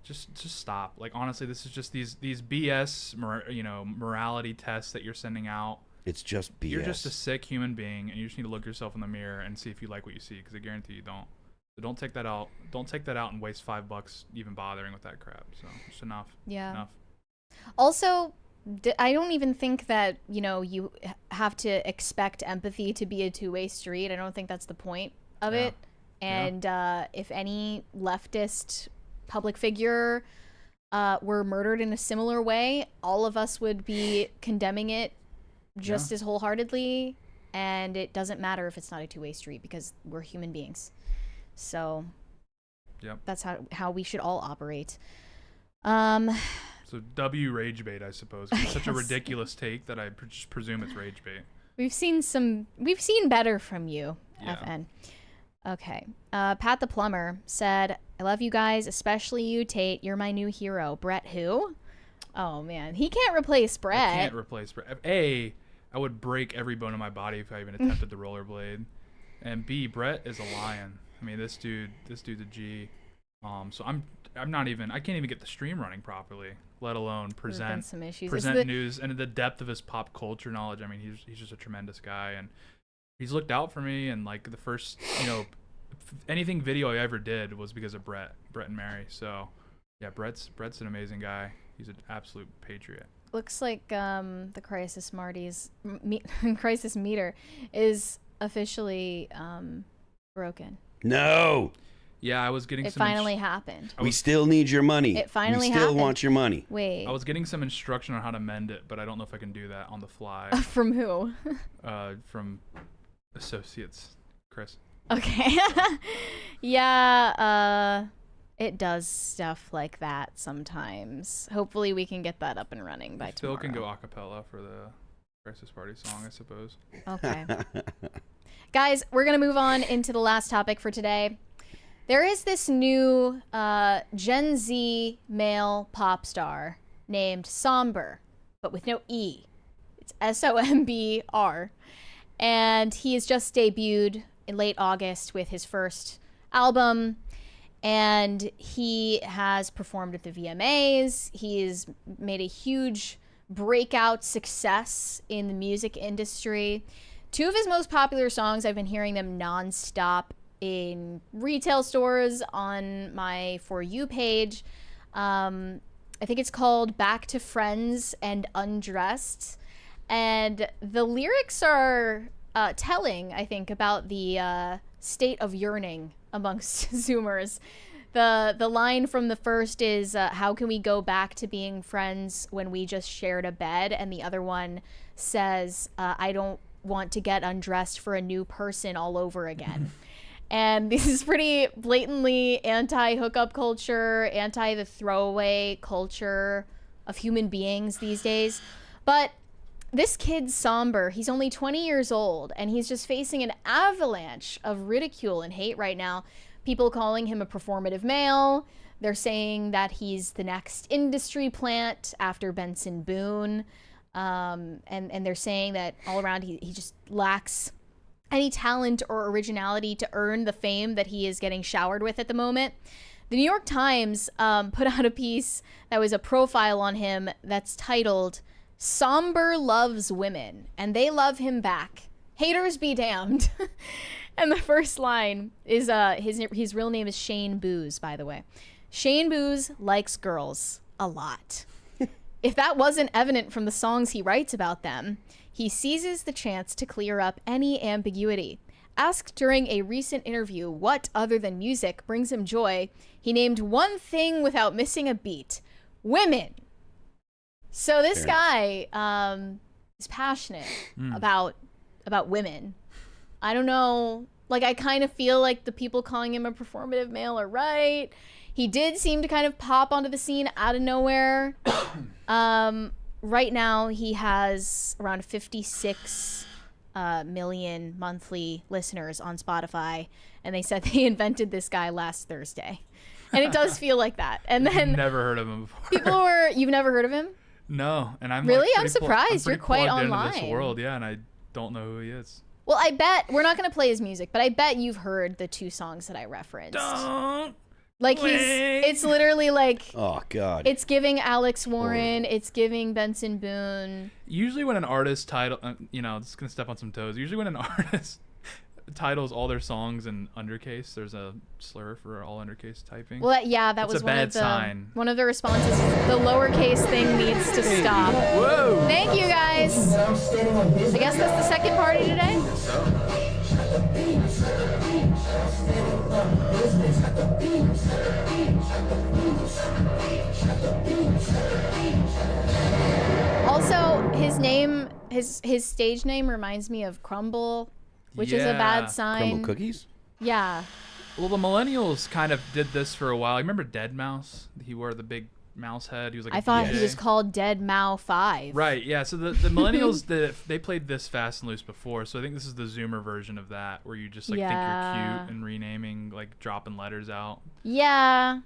Just stop. Like, honestly, this is just these BS, morality tests that you're sending out. It's just BS. You're just a sick human being, and you just need to look yourself in the mirror and see if you like what you see, because I guarantee you don't. So don't take that out. Don't take that out and waste $5 even bothering with that crap. So just enough. Yeah. Enough. Also, I don't even think that, you have to expect empathy to be a two-way street. I don't think that's the point of it. And if any leftist public figure were murdered in a similar way, all of us would be condemning it just as wholeheartedly, and it doesn't matter if it's not a two-way street because we're human beings. So that's how we should all operate. So W rage bait, I suppose. It's such a ridiculous take that I just presume it's rage bait. We've seen better from you, FN. Okay. Pat the Plumber said, I love you guys, especially you, Tate. You're my new hero. Brett who? Oh, man. He can't replace Brett. I can't replace Brett. I would break every bone in my body if I even attempted to rollerblade. And B, Brett is a lion. I mean, this dude's a G. So I'm not even, I can't even get the stream running properly, let alone present news, and the depth of his pop culture knowledge. I mean, he's just a tremendous guy, and he's looked out for me. And like the first, anything video I ever did was because of Brett and Mary. So yeah, Brett's an amazing guy. He's an absolute patriot. Looks like the crisis crisis meter is officially broken. No. Yeah, I was getting. It finally happened. We still need your money. It finally happened. We still want your money. Wait. I was getting some instruction on how to mend it, but I don't know if I can do that on the fly. From who? From associates, Chris. Okay. Yeah. It does stuff like that sometimes. Hopefully, we can get that up and running by tomorrow. Phil can go a cappella for the crisis party song, I suppose. Okay. Guys, we're gonna move on into the last topic for today. There is this new Gen Z male pop star named Sombr, but with no E. It's Sombr. And he has just debuted in late August with his first album. And he has performed at the VMAs. He's made a huge breakout success in the music industry. Two of his most popular songs, I've been hearing them nonstop in retail stores on my For You page. I think it's called Back to Friends and Undressed. And the lyrics are telling, I think, about the state of yearning amongst Zoomers. The line from the first is, how can we go back to being friends when we just shared a bed? And the other one says, I don't want to get undressed for a new person all over again. And this is pretty blatantly anti-hookup culture, anti the throwaway culture of human beings these days. But this kid, Sombr, he's only 20 years old, and he's just facing an avalanche of ridicule and hate right now. People calling him a performative male. They're saying that he's the next industry plant after Benson Boone. And they're saying that all around he just lacks any talent or originality to earn the fame that he is getting showered with at the moment. The New York Times put out a piece that was a profile on him that's titled, Sombr Loves Women, and they love him back. Haters be damned. And the first line is, his real name is Shane Booz, by the way. Shane Booz likes girls a lot. If that wasn't evident from the songs he writes about them, he seizes the chance to clear up any ambiguity. Asked during a recent interview what other than music brings him joy, he named one thing without missing a beat: women. So this guy is passionate about women. I don't know. Like, I kind of feel like the people calling him a performative male are right. He did seem to kind of pop onto the scene out of nowhere. Right now, he has around 56 million monthly listeners on Spotify, and they said they invented this guy last Thursday. And it does feel like that. And then never heard of him before. You've never heard of him? No, and I'm really, like I'm surprised. You're quite online. Into this world, yeah, and I don't know who he is. Well, I bet we're not gonna play his music, but I bet you've heard the two songs that I referenced. Like it's literally like, oh god, it's giving Alex Warren, it's giving Benson Boone. Usually when an artist title, it's gonna step on some toes. Usually when an artist titles all their songs in undercase, there's a slur for all undercase typing. Well, yeah, that was one of the responses. The lowercase thing needs to stop. Whoa! Thank you guys. I guess that's the second party today. Also, his stage name reminds me of Crumble, which is a bad sign. Crumble Cookies? Yeah. Well, the millennials kind of did this for a while. You remember Dead Mouse? He wore the big mouse head. He was like I thought he was called Dead Mao 5. Right, yeah. So the millennials, they played this fast and loose before. So I think this is the Zoomer version of that, where you just think you're cute and renaming, like dropping letters out. Yeah.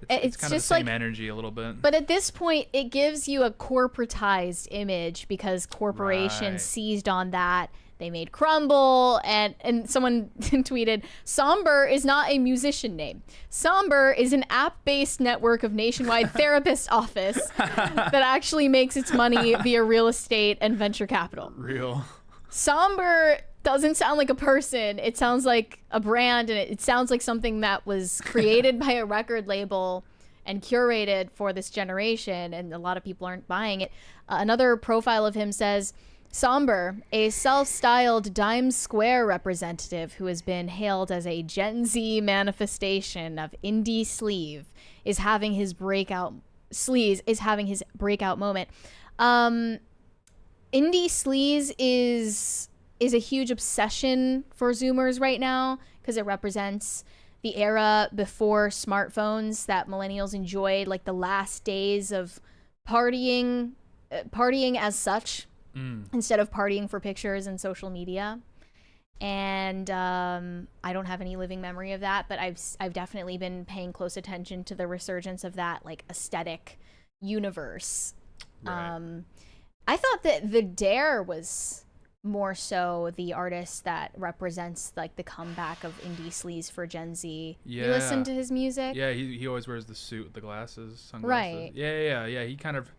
It's kind of the just same like energy a little bit. But at this point, it gives you a corporatized image because corporations seized on that. They made Crumble, and someone tweeted, Sombr is not a musician name. Sombr is an app-based network of nationwide therapist office that actually makes its money via real estate and venture capital. Real. Sombr doesn't sound like a person. It sounds like a brand, and it sounds like something that was created by a record label and curated for this generation, and a lot of people aren't buying it. Another profile of him says, Sombr, a self-styled Dimes Square representative who has been hailed as a Gen Z manifestation of indie sleaze, is having his breakout moment. Indie sleaze is a huge obsession for Zoomers right now because it represents the era before smartphones that millennials enjoyed, like the last days of partying as such. Instead of partying for pictures and social media. And I don't have any living memory of that, but I've definitely been paying close attention to the resurgence of that like aesthetic universe. Right. I thought that the Dare was more so the artist that represents like the comeback of indie sleaze for Gen Z. Yeah. You listen to his music? Yeah, he always wears the suit with the glasses, sunglasses. Right. Yeah. He kind of,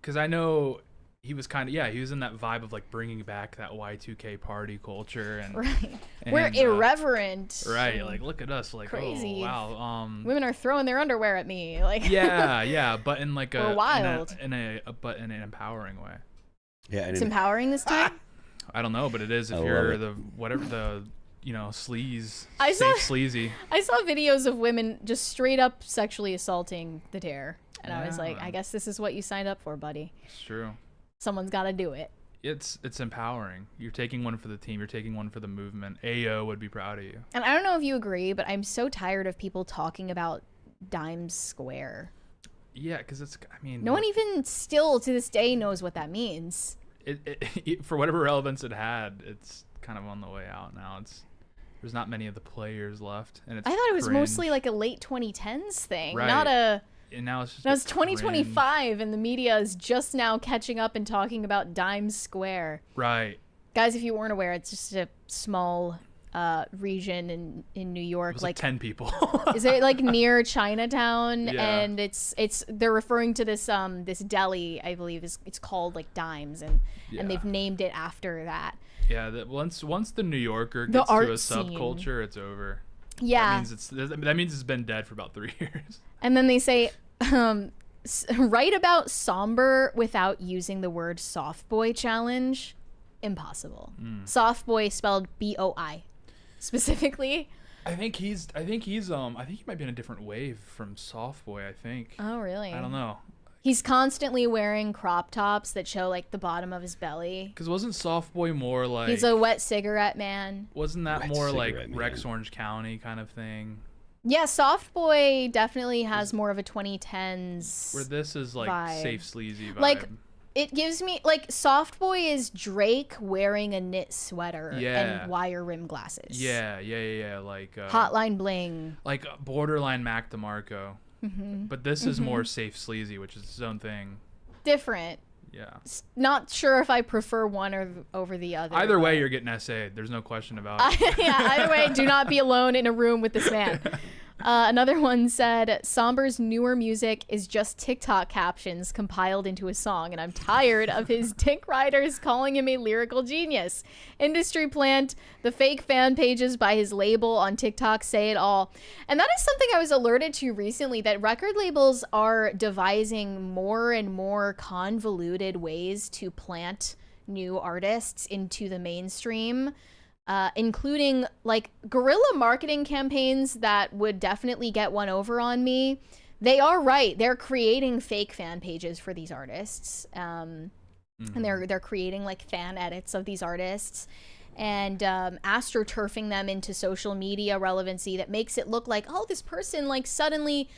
because I know he was he was in that vibe of like bringing back that Y2K party culture and We're irreverent. Right, like look at us, like crazy. Oh wow, women are throwing their underwear at me, like yeah, but in like we're wild, in an empowering way. Yeah, it's empowering this time. I don't know, but it is if you're the sleaze, sleazy. I saw videos of women just straight up sexually assaulting the Dare, and I was like, I guess this is what you signed up for, buddy. It's true. Someone's got to do it. It's empowering. You're taking one for the team. You're taking one for the movement. AO would be proud of you. And I don't know if you agree, but I'm so tired of people talking about Dimes Square. Yeah, because no one even still to this day knows what that means. It for whatever relevance it had, it's kind of on the way out now. There's not many of the players left, and I thought it was mostly like a late 2010s thing, right. not a. And now it's just. Now it's 2025, and the media is just now catching up and talking about Dimes Square. Right. Guys, if you weren't aware, it's just a small region in New York. It was like 10 people. Is it like near Chinatown? Yeah. And they're referring to this this deli, I believe it's called like Dimes, and they've named it after that. Yeah, once the New Yorker gets to a subculture, it's over. Yeah. That means it's been dead for about 3 years. And then they say, write about Sombr without using the word soft boy challenge. Impossible. Soft boy spelled BOI. Specifically. I think he might be in a different wave from soft boy, I think. Oh, really? I don't know. He's constantly wearing crop tops that show like the bottom of his belly. Because wasn't soft boy more like... He's a wet cigarette man. Wasn't that more like Rex Orange County kind of thing? Yeah, soft boy definitely has more of a 2010s where this is like vibe. Safe sleazy vibe. Like it gives me like soft boy is Drake wearing a knit sweater and wire rim glasses. Yeah, like Hotline Bling. Like borderline Mac DeMarco. Mm-hmm. But this is more safe sleazy, which is its own thing. Different. Yeah. Not sure if I prefer one over the other. Either way, you're getting SA'd. There's no question about it. Yeah, either way, do not be alone in a room with this man. Another one said, Sombr's newer music is just TikTok captions compiled into a song, and I'm tired of his dick riders calling him a lyrical genius. Industry plant, the fake fan pages by his label on TikTok say it all. And that is something I was alerted to recently, that record labels are devising more and more convoluted ways to plant new artists into the mainstream. Including like guerrilla marketing campaigns that would definitely get one over on me. They are right. They're creating fake fan pages for these artists. And they're creating like fan edits of these artists and astroturfing them into social media relevancy that makes it look like, oh, this person like suddenly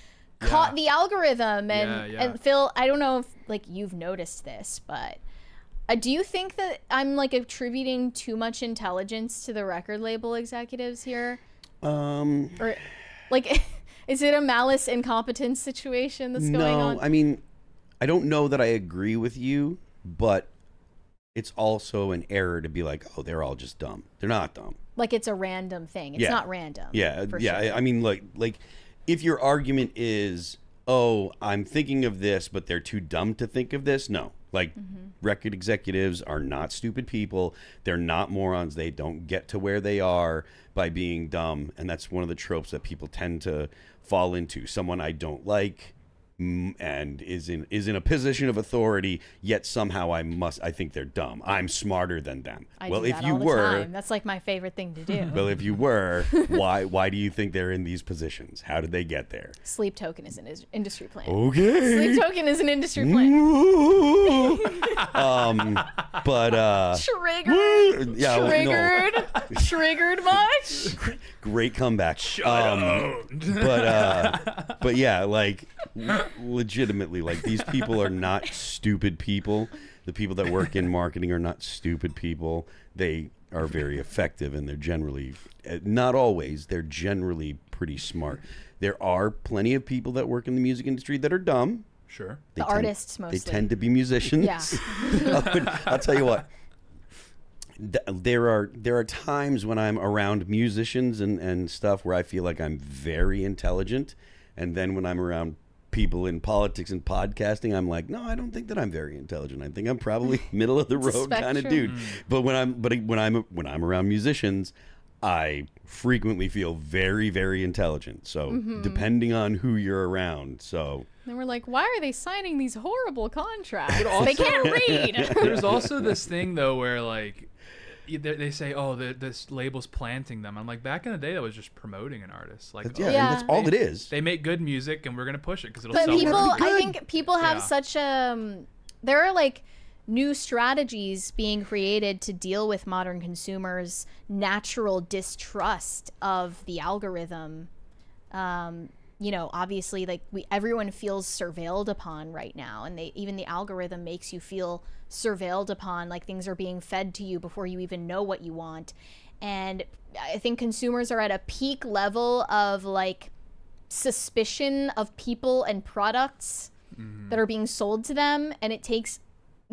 caught the algorithm. And Phil, I don't know if like you've noticed this, but do you think that I'm like attributing too much intelligence to the record label executives here? Or like, Is it a malice incompetence situation that's going on? No, I mean, I don't know that I agree with you, but it's also an error to be like, oh, they're all just dumb. They're not dumb. Like it's a random thing. It's not random. Yeah, yeah. Sure. I mean, like if your argument is, oh, I'm thinking of this, but they're too dumb to think of this. No, like record executives are not stupid people. They're not morons. They don't get to where they are by being dumb. And that's one of the tropes that people tend to fall into. Someone I don't like and is in a position of authority, yet somehow I think they're dumb. I'm smarter than them. Well, if you were, that's like my favorite thing to do. Well, if you were, why do you think they're in these positions? How did they get there? Sleep Token is an industry plan. Okay. Sleep Token is an industry plan. Triggered. Yeah, Triggered much? Great comeback. But yeah, like legitimately, like these people are not stupid people. The people that work in marketing are not stupid people. They are very effective, and they're generally, not always, they're generally pretty smart. There are plenty of people that work in the music industry that are dumb. Sure. Artists mostly. They tend to be musicians. Yeah. I'll tell you what. There are times when I'm around musicians and stuff where I feel like I'm very intelligent, and then when I'm around people in politics and podcasting, I'm like, no, I don't think that I'm very intelligent. I think I'm probably middle of the road kind of dude. But when I'm around musicians, I frequently feel very, very intelligent. So depending on who you're around, so. And we're like, why are they signing these horrible contracts? They can't read. There's also this thing though where like they say, oh, this label's planting them. I'm like, back in the day, that was just promoting an artist. Like, and that's all it is. They make good music, and we're gonna push it because it'll but sell. People, I think people have such a. There are like new strategies being created to deal with modern consumers' natural distrust of the algorithm. You know, obviously, like everyone feels surveilled upon right now, and even the algorithm makes you feel surveilled upon, like things are being fed to you before you even know what you want. And I think consumers are at a peak level of like suspicion of people and products that are being sold to them, and it takes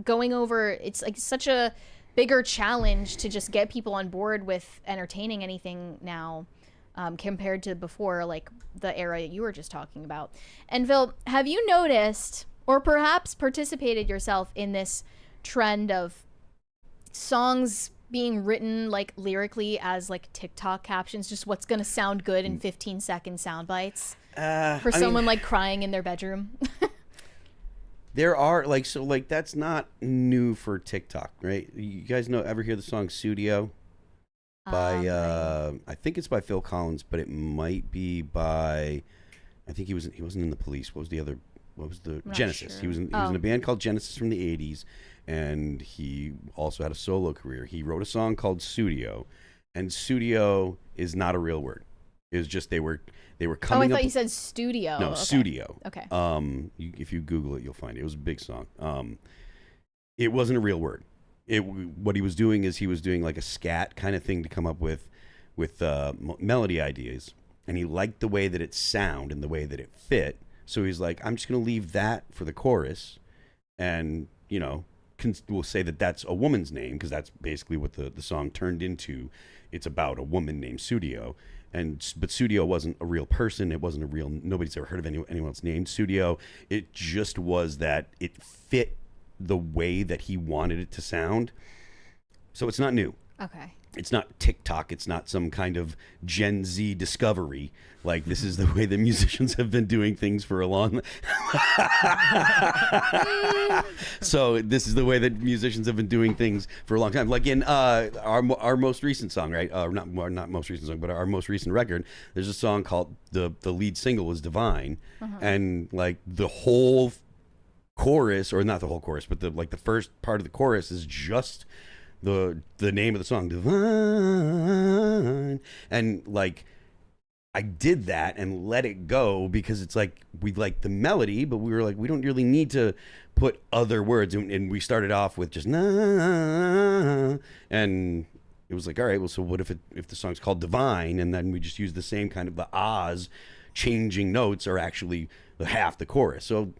going over. It's like such a bigger challenge to just get people on board with entertaining anything now. Compared to before, like the era you were just talking about. And Phil, have you noticed or perhaps participated yourself in this trend of songs being written like lyrically as like TikTok captions, just what's going to sound good in 15-second sound bites for someone like crying in their bedroom? There are like that's not new for TikTok, right? You guys ever hear the song Studio? By I think it's by Phil Collins, but it might be by I think he wasn't in the Police. What was the Genesis? Sure. He was in a band called Genesis from the 80s, and he also had a solo career. He wrote a song called Studio, and studio is not a real word. It was just they were coming I thought you said studio. No, okay. Studio. Okay. If you Google it, you'll find it. It was a big song. It wasn't a real word. What he was doing is he was doing like a scat kind of thing to come up with melody ideas, and he liked the way that it sound and the way that it fit. So he's like, I'm just going to leave that for the chorus, and we'll say that that's a woman's name because that's basically what the song turned into. It's about a woman named Studio, but Studio wasn't a real person. It wasn't a real. Nobody's ever heard of anyone else named Studio. It just was that it fit the way that he wanted it to sound. So it's not new. Okay. It's not TikTok. It's not some kind of Gen Z discovery. Like, this is the way that musicians have been doing things for a long So this is the way that musicians have been doing things for a long time. Like in our most recent song, right? Not most recent song, but our most recent record, there's a song called, the lead single was Divine. And like the whole chorus, or not the whole chorus, but the first part of the chorus is just the name of the song, Divine. And like I did that and let it go because it's like we like the melody, but we were like, we don't really need to put other words, and we started off with just na, and it was like, all right, well, so what if the song's called Divine, and then we just use the same kind of the ahs changing notes are actually half the chorus. So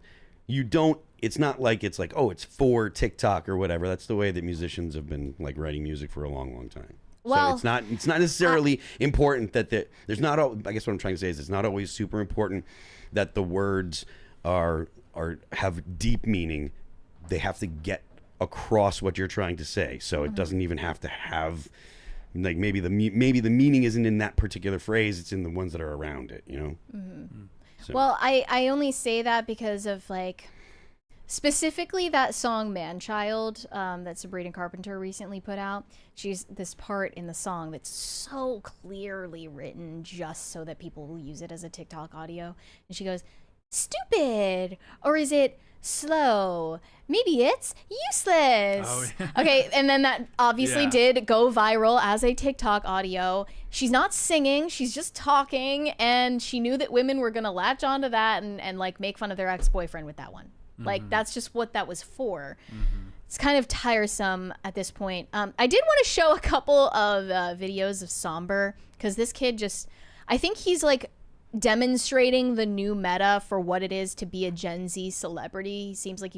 you don't, it's not like it's like, oh, it's for TikTok or whatever. That's the way that musicians have been like writing music for a long, long time. Well, so it's not necessarily important that there's not, I guess what I'm trying to say is it's not always super important that the words have deep meaning. They have to get across what you're trying to say. So it doesn't even have to have, like, maybe the meaning isn't in that particular phrase, it's in the ones that are around it, you know? So. Well, I only say that because of, like, specifically that song Man-Child that Sabrina Carpenter recently put out. She's this part in the song that's so clearly written just so that people will use it as a TikTok audio. And she goes, stupid, or is it slow? Maybe it's useless. Oh, yeah. Okay, and then that obviously Yeah. did go viral as a TikTok audio. She's not singing, she's just talking, and she knew that women were gonna latch onto that and like make fun of their ex-boyfriend with that one. Like, that's just what that was for. It's kind of tiresome at this point. I did want to show a couple of videos of Sombr, because this kid just, I think he's like demonstrating the new meta for what it is to be a Gen Z celebrity. He seems like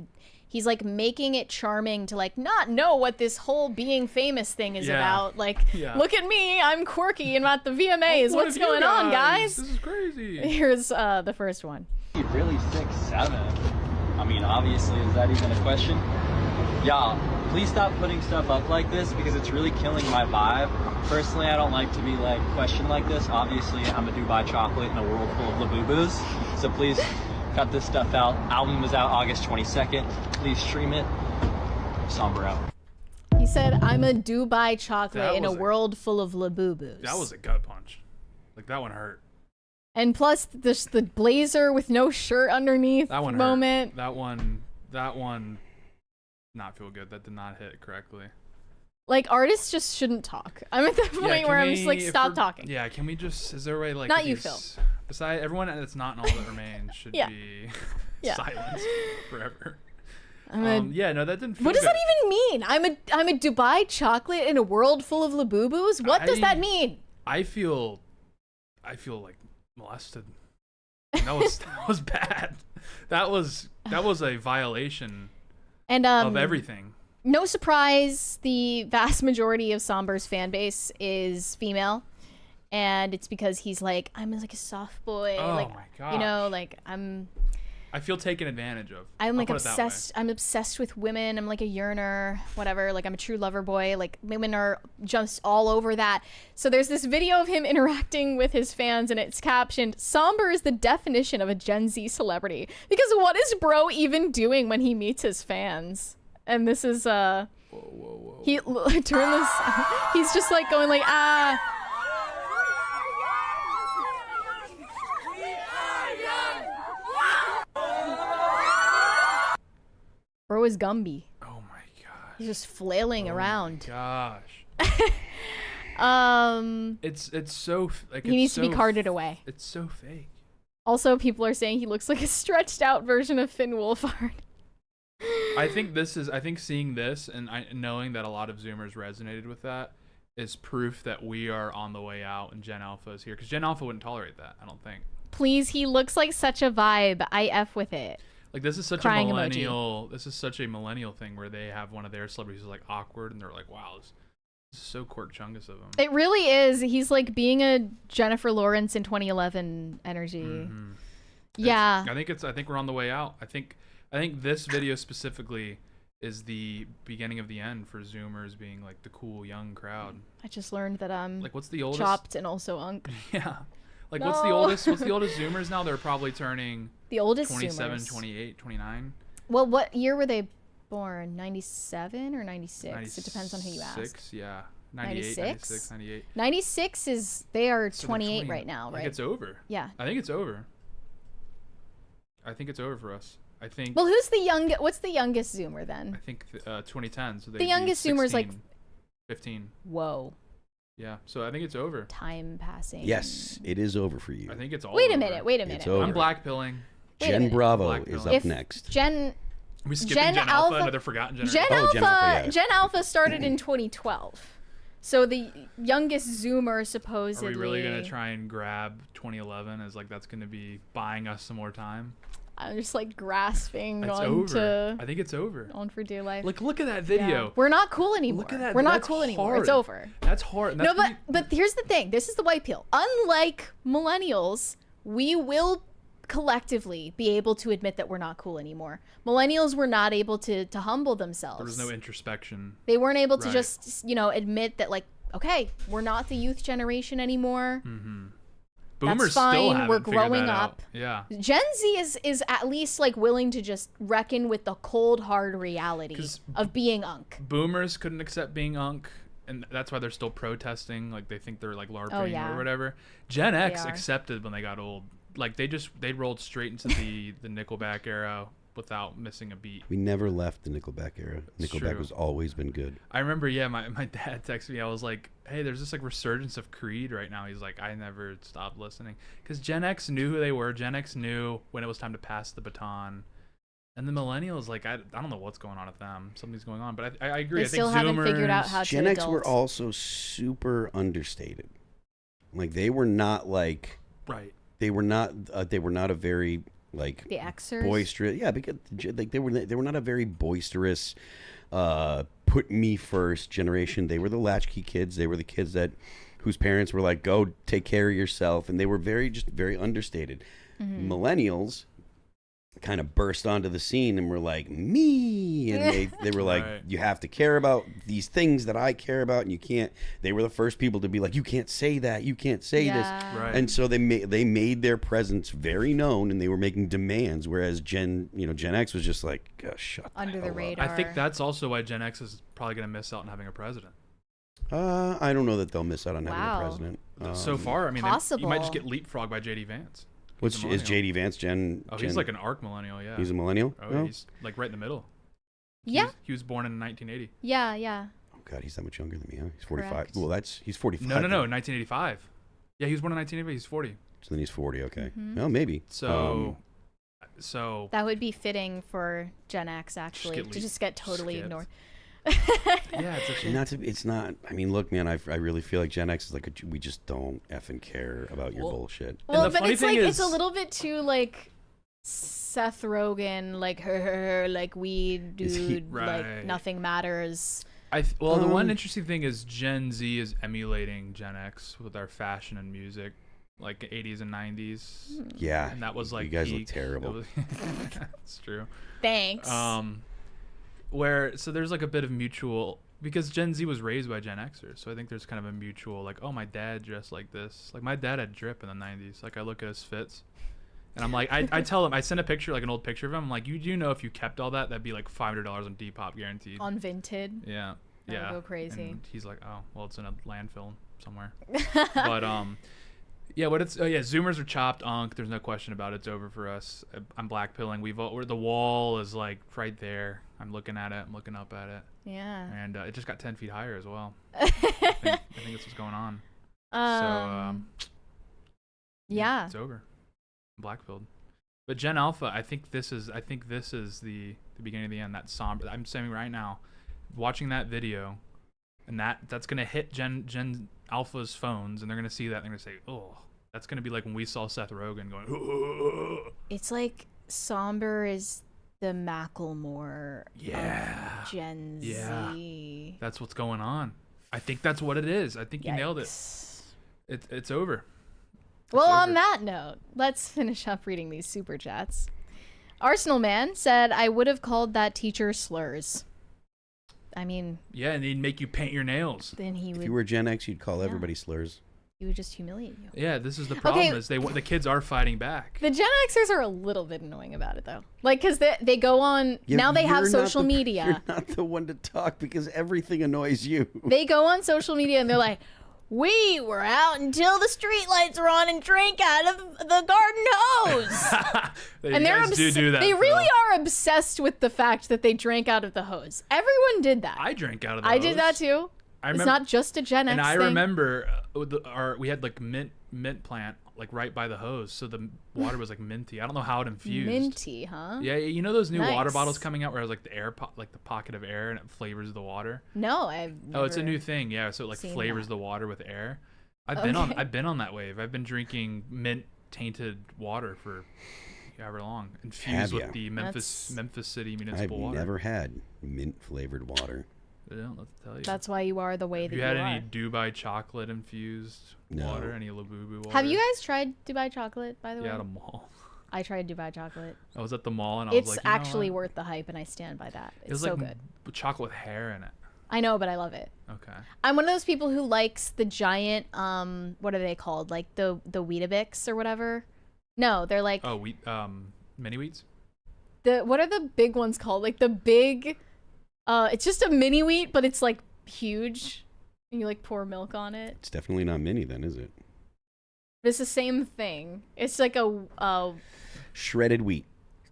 he's like making it charming to like not know what this whole being famous thing is about. Like, look at me, I'm quirky and I'm at the VMAs. What's going on, guys? This is crazy. Here's the first one. Really 6'7". I mean, obviously, is that even a question? Y'all, please stop putting stuff up like this because it's really killing my vibe. Personally, I don't like to be like questioned like this. Obviously, I'm a Dubai chocolate in a world full of Labubus. So please cut this stuff out. Album is out August 22nd. Please stream it. Sombr out. He said, I'm a Dubai chocolate in a world full of Labubus. That was a gut punch. Like, that one hurt. And plus, the blazer with no shirt underneath That one moment. Hurt. That one not feel good. That did not hit correctly. Like, artists just shouldn't talk. I'm at the point where I'm just like, stop talking. Yeah, can we just, is there a way, like, Not you, Phil. Besides, everyone that's not in All That Remains should be silenced forever. Yeah, no, that didn't feel What does good. that even mean? I'm a Dubai chocolate in a world full of Labubus? What does that mean? I feel like molested. That was bad. That was a violation of everything. No surprise, the vast majority of Sombr's fan base is female, and it's because he's like, I'm like a soft boy. Oh like, my god. You know, like I feel taken advantage of. I'm like I'll put it that way. obsessed. I'm obsessed with women. I'm like a yearner, whatever. Like, I'm a true lover boy. Like, women are just all over that. So there's this video of him interacting with his fans, and it's captioned, Sombr is the definition of a Gen Z celebrity. Because what is bro even doing when he meets his fans? And this is whoa. He turn this. He's just like going like Bro is Gumby. Oh my gosh. He's just flailing around. Gosh. It's so like he needs to be carted away. It's so fake. Also, people are saying he looks like a stretched out version of Finn Wolfhard. I think seeing this and knowing that a lot of Zoomers resonated with that is proof that we are on the way out and Gen Alpha is here, because Gen Alpha wouldn't tolerate that, I don't think. Please, he looks like such a vibe. I F with it. Like, this is such Crying a millennial emoji. This is such a millennial thing where they have one of their celebrities who's like awkward and they're like, wow, this is so Quirk Chungus of him. It really is. He's like being a Jennifer Lawrence in 2011 energy. Yeah. I think we're on the way out. I think this video specifically is the beginning of the end for Zoomers being like the cool young crowd. I just learned that I'm like, what's the oldest? Chopped and also Unk. Yeah. Like, No. what's the oldest Zoomers now? They're probably turning the oldest 27, Zoomers. 28, 29. Well, what year were they born? 97 or 96? It depends on who you ask. 96, yeah. 98, 96, 98. 96 is, they are So 28 right now, right? I think it's over. Yeah. I think it's over. I think it's over for us. I think. Well, what's the youngest Zoomer then? I think 2010. So the youngest Zoomer is like 15. Whoa. Yeah. So I think it's over. Time passing. Yes, it is over for you. I think it's all Wait a over. minute. It's over. I'm blackpilling. Jen Bravo Black is Pilling. up next. Jen. Are we skipping Gen Alpha, another forgotten generation? Gen Alpha started in 2012. So the youngest Zoomer Are supposedly. we really gonna try and grab 2011 as like that's gonna be buying us some more time? I'm just like grasping It's onto. over. I think it's over. On for dear life. Like, look at that video. Yeah. We're not cool anymore. Look at that. We're not That's cool anymore. hard. It's over. That's hard. No, but here's the thing. This is the white pill. Unlike millennials, we will collectively be able to admit that we're not cool anymore. Millennials were not able to humble themselves. There was no introspection. They weren't able to Right. just, admit that, like, okay, we're not the youth generation anymore. Mm-hmm. That's Boomers fine. still haven't We're figured growing that up. out. Yeah. Gen Z is at least like willing to just reckon with the cold hard reality 'Cause of being unk. Boomers couldn't accept being unk, and that's why they're still protesting. Like, they think they're like LARPing yeah. or whatever. Gen X are. accepted when they got old. Like, they rolled straight into the Nickelback era without missing a beat. We never left the Nickelback era. That's Nickelback true. has always been good. I remember, my dad texted me. I was like, hey, there's this like resurgence of Creed right now. He's like, I never stopped listening. Because Gen X knew who they were. Gen X knew when it was time to pass the baton. And the millennials, like, I don't know what's going on with them. Something's going on. But I agree. They I think still haven't figured out Zoomers- how Gen to X adult. were also super understated. Like, they were not like... Right. They were not a very... like The Xers? boisterous, yeah, because like they were not a very boisterous, put me first generation. They were the latchkey kids. They were the kids whose parents were like, go take care of yourself, and they were very understated. Mm-hmm. Millennials kind of burst onto the scene and were like, me, and they were like, Right. you have to care about these things that I care about, and you can't. They were the first people to be like, you can't say that, you can't say this. Right. And so they made their presence very known, and they were making demands. Whereas Gen X was just like, shut Under the hell up. radar. I think that's also why Gen X is probably going to miss out on having a president. I don't know that they'll miss out on having Wow. a president. So far, I mean, you might just get Possible. leapfrogged by JD Vance. Which He's a is millennial. JD Vance? Oh, he's Gen- like an arc millennial, yeah. He's a millennial. Oh, Oh, he's like right in the middle. Yeah. He was born in 1980. Yeah. oh God, he's that much younger than me. Huh? He's 45. Correct. Well, he's 45. No, then. 1985. Yeah, he was born in 1980. He's 40. So then he's 40. Okay. Mhm. Well, maybe. So That would be fitting for Gen X, actually, get to just get totally skipped. ignored. yeah, it's a shame. it's not. I mean, look, man. I really feel like Gen X is like we just don't effing care about your bullshit. Well, the but funny it's thing like it's is- a little bit too like Seth Rogen, like her, like weed Is he- dude, Right. like nothing matters. Well, the one interesting thing is Gen Z is emulating Gen X with our fashion and music, like 80s and 90s. Yeah. And that was like you guys peak. look terrible. That's true. Thanks. So there's like a bit of mutual, because Gen Z was raised by Gen Xers, so I think there's kind of a mutual, like, oh, my dad dressed like this. Like, my dad had drip in the 90s. Like, I look at his fits, and I'm like, I tell him, I send a picture, like an old picture of him. I'm like, you do know if you kept all that, that'd be like $500 on Depop guaranteed. On Vinted. Yeah. That would Yeah. go crazy. And he's like, oh, well, it's in a landfill somewhere. But yeah, but it's Zoomers are chopped unk. There's no question about it. It's over for us. I'm blackpilling. The wall is like right there. I'm looking at it. I'm looking up at it. Yeah. And it just got 10 feet higher as well. I think that's what's going on. Yeah. It's over. I'm blackpilled. But Gen Alpha, I think this is the beginning of the end. That Sombr. I'm saying right now, watching that video, and that's gonna hit Gen Alpha's phones, and they're gonna see that, and they're gonna say, oh, that's gonna be like when we saw Seth Rogen going, oh. It's like Sombr is the Macklemore Yeah. of Gen Yeah. Z. That's what's going on. I think that's what it is. I think you nailed it. Yikes. It's over. Well, It's on over. that note, let's finish up reading these super chats. Arsenal Man said, I would have called that teacher slurs. I mean, Yeah, and he'd make you paint your nails. then he If would you were Gen X, you'd call everybody slurs. he would just humiliate you. Yeah, this is the problem. Okay. Is the kids are fighting back. The Gen Xers are a little bit annoying about it, though. Like, because they go on, Yeah, now they have you're not social the- media. You're not the one to talk because everything annoys you. They go on social media and they're like, we were out until the streetlights were on and drank out of the garden hose. And they're guys do that. They Phil. really are obsessed with the fact that they drank out of the hose. Everyone did that. I drank out of the I hose. did that too. I It's remember- not just a Gen X And I thing. remember we had like mint plant like right by the hose, so the water was like minty. I don't know how it infused. Minty, huh? Yeah, you know those new water Nice. bottles coming out where it's like the like the pocket of air and it flavors the water. No, I've Oh, it's a never new thing. Yeah, so it like seen flavors that. the water with air. Okay. I've been on that wave. I've been drinking mint tainted water for however long, infused with the Memphis City municipal I've water. never had mint flavored water. I don't know what to tell you. That's why you are the way Have that you you had are. any Dubai chocolate infused No. water? Any Labubu water? Have you guys tried Dubai chocolate, by the way? Yeah, at a mall. I tried Dubai chocolate. I was at the mall and I It's was like, you know actually what? worth the hype, and I stand by that. It It's was so like good. chocolate with hair in it. I know, but I love it. Okay. I'm one of those people who likes the giant, what are they called? Like the Weetabix or whatever. No, they're like Oh, mini wheats. what are the big ones called? Like the big, it's just a mini wheat, but it's like huge. And you like pour milk on it. It's definitely not mini then, is it? It's the same thing. It's like a Shredded wheat.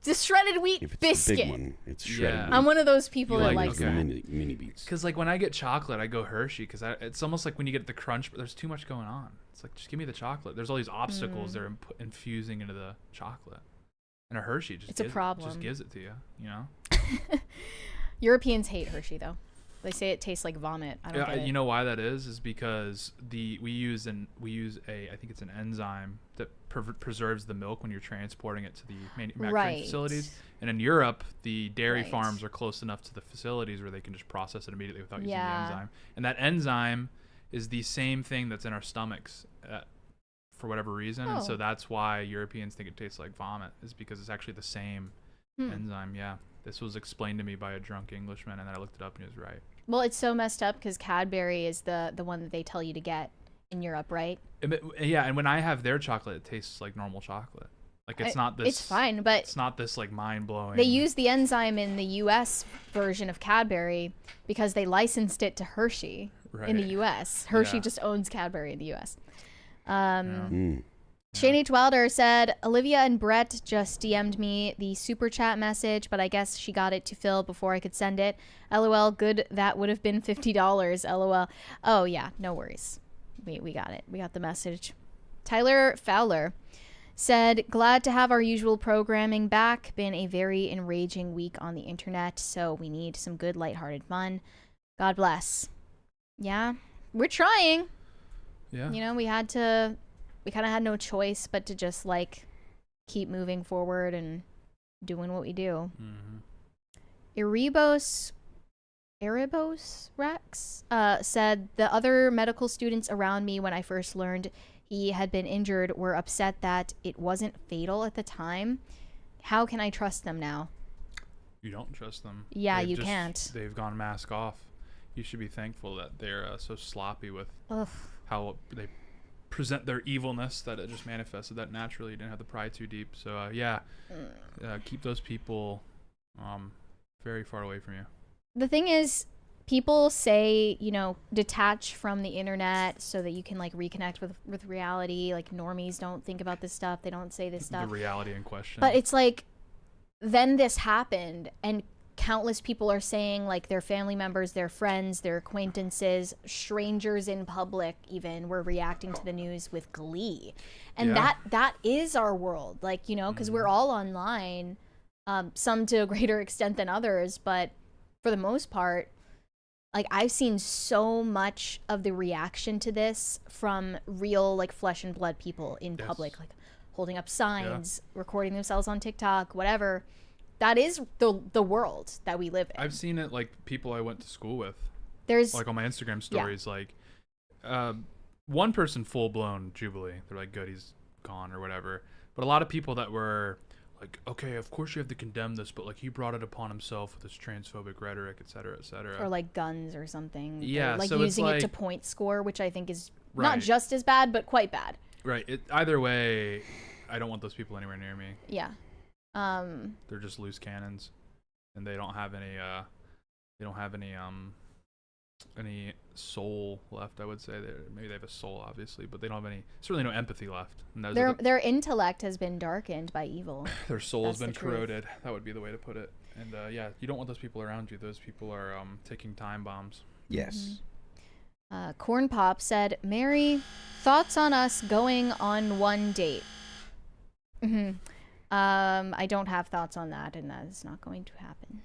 the shredded wheat If it's biscuit. the big one, it's shredded wheat. I'm one of those people You that like likes okay. that. Mini beats. Because like when I get chocolate, I go Hershey because it's almost like when you get the crunch, but there's too much going on. It's like just give me the chocolate. There's all these obstacles they're infusing into the chocolate, and a Hershey just It's a problem. Just gives it to you. You know. Europeans hate Hershey though. They say it tastes like vomit. I don't Yeah, get it. you know why that is because we use I think it's an enzyme that preserves the milk when you're transporting it to the manufacturing facilities. And in Europe, the dairy farms are close enough to the facilities where they can just process it immediately without using the enzyme. And that enzyme is the same thing that's in our stomachs for whatever reason. And so that's why Europeans think it tastes like vomit, is because it's actually the same enzyme. Yeah. This was explained to me by a drunk Englishman, and then I looked it up, and he was right. Well, it's so messed up because Cadbury is the one that they tell you to get in Europe, right? Yeah, and when I have their chocolate, it tastes like normal chocolate. Like it's not this. It's fine, but it's not this like mind blowing. they use the enzyme in the U.S. version of Cadbury because they licensed it to Hershey in the U.S. Hershey just owns Cadbury in the U.S. Shane H. Wilder said, Olivia and Brett just DM'd me the super chat message, but I guess she got it to Phil before I could send it. LOL, good. That would have been $50. LOL. Oh, yeah. No worries. We got it. We got the message. Tyler Fowler said, glad to have our usual programming back. Been a very enraging week on the internet, so we need some good lighthearted fun. God bless. Yeah, we're trying. Yeah. You know, we kind of had no choice but to just like keep moving forward and doing what we do. Erebos Rex said, the other medical students around me when I first learned he had been injured were upset that it wasn't fatal at the time. How can I trust them now? You don't trust them. Yeah, you can't. They've gone mask off. You should be thankful that they're so sloppy with how they present their evilness that it just manifested that naturally. You didn't have to pry too deep. So keep those people very far away from you. The thing is, people say, you know, detach from the internet so that you can like reconnect with reality. Like normies don't think about this stuff. They don't say this stuff. The reality in question. But it's like, then this happened and countless people are saying like their family members, their friends, their acquaintances, strangers in public even were reacting to the news with glee. And that is our world. Like, you know, because we're all online, some to a greater extent than others, but for the most part, like I've seen so much of the reaction to this from real like flesh and blood people in public, like holding up signs, recording themselves on TikTok, whatever. That is the world that we live in. I've seen it like people I went to school with. There's like on my Instagram stories, like one person full blown jubilee. They're like, good, he's gone or whatever. But a lot of people that were like, okay, of course you have to condemn this, but like he brought it upon himself with his transphobic rhetoric, et cetera, et cetera. Or like guns or something. Yeah, or like so using it's it to like, point score, which I think is right. not just as bad, but quite bad. Right. Either way, I don't want those people anywhere near me. Yeah. They're just loose cannons, and they don't have any any soul left. I would say maybe they have a soul, obviously, but they don't have any. Certainly no empathy left. And Their intellect has been darkened by evil. Their soul has been the truth. corroded. That would be the way to put it. And you don't want those people around you. Those people are ticking time bombs. Yes. Corn Pop said, Mary thoughts on us going on one date? I don't have thoughts on that, and that is not going to happen.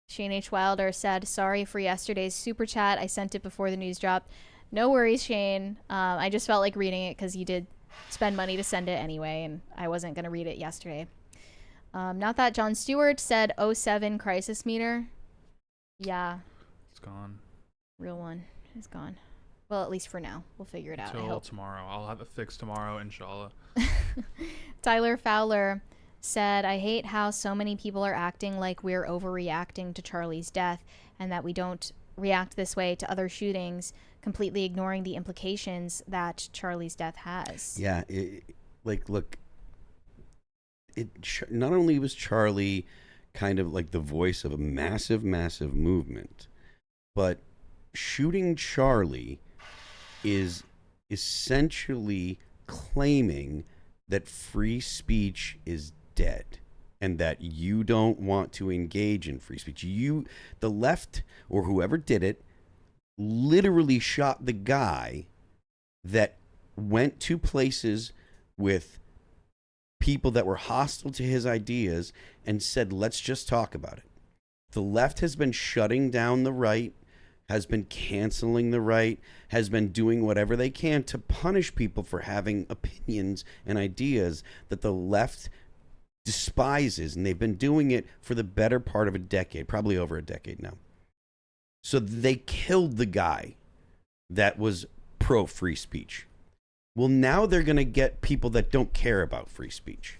Shane H. Wilder said, sorry for yesterday's super chat. I sent it before the news dropped. No worries, Shane. I just felt like reading it because you did spend money to send it anyway, and I wasn't going to read it yesterday. Not that. John Stewart said 07 crisis meter. Yeah. It's gone. Real one is gone. Well, at least for now. We'll figure it out. Until tomorrow. I'll have it fixed tomorrow, inshallah. Tyler Fowler said, I hate how so many people are acting like we're overreacting to Charlie's death and that we don't react this way to other shootings, completely ignoring the implications that Charlie's death has. Yeah, look, not only was Charlie kind of like the voice of a massive, massive movement, but shooting Charlie is essentially claiming that free speech is dead and that you don't want to engage in free speech. The left, or whoever did it, literally shot the guy that went to places with people that were hostile to his ideas and said, let's just talk about it. The left has been shutting down the right, has been canceling the right, has been doing whatever they can to punish people for having opinions and ideas that the left despises. And they've been doing it for the better part of a decade, probably over a decade now. So they killed the guy that was pro-free speech. Well, now they're going to get people that don't care about free speech.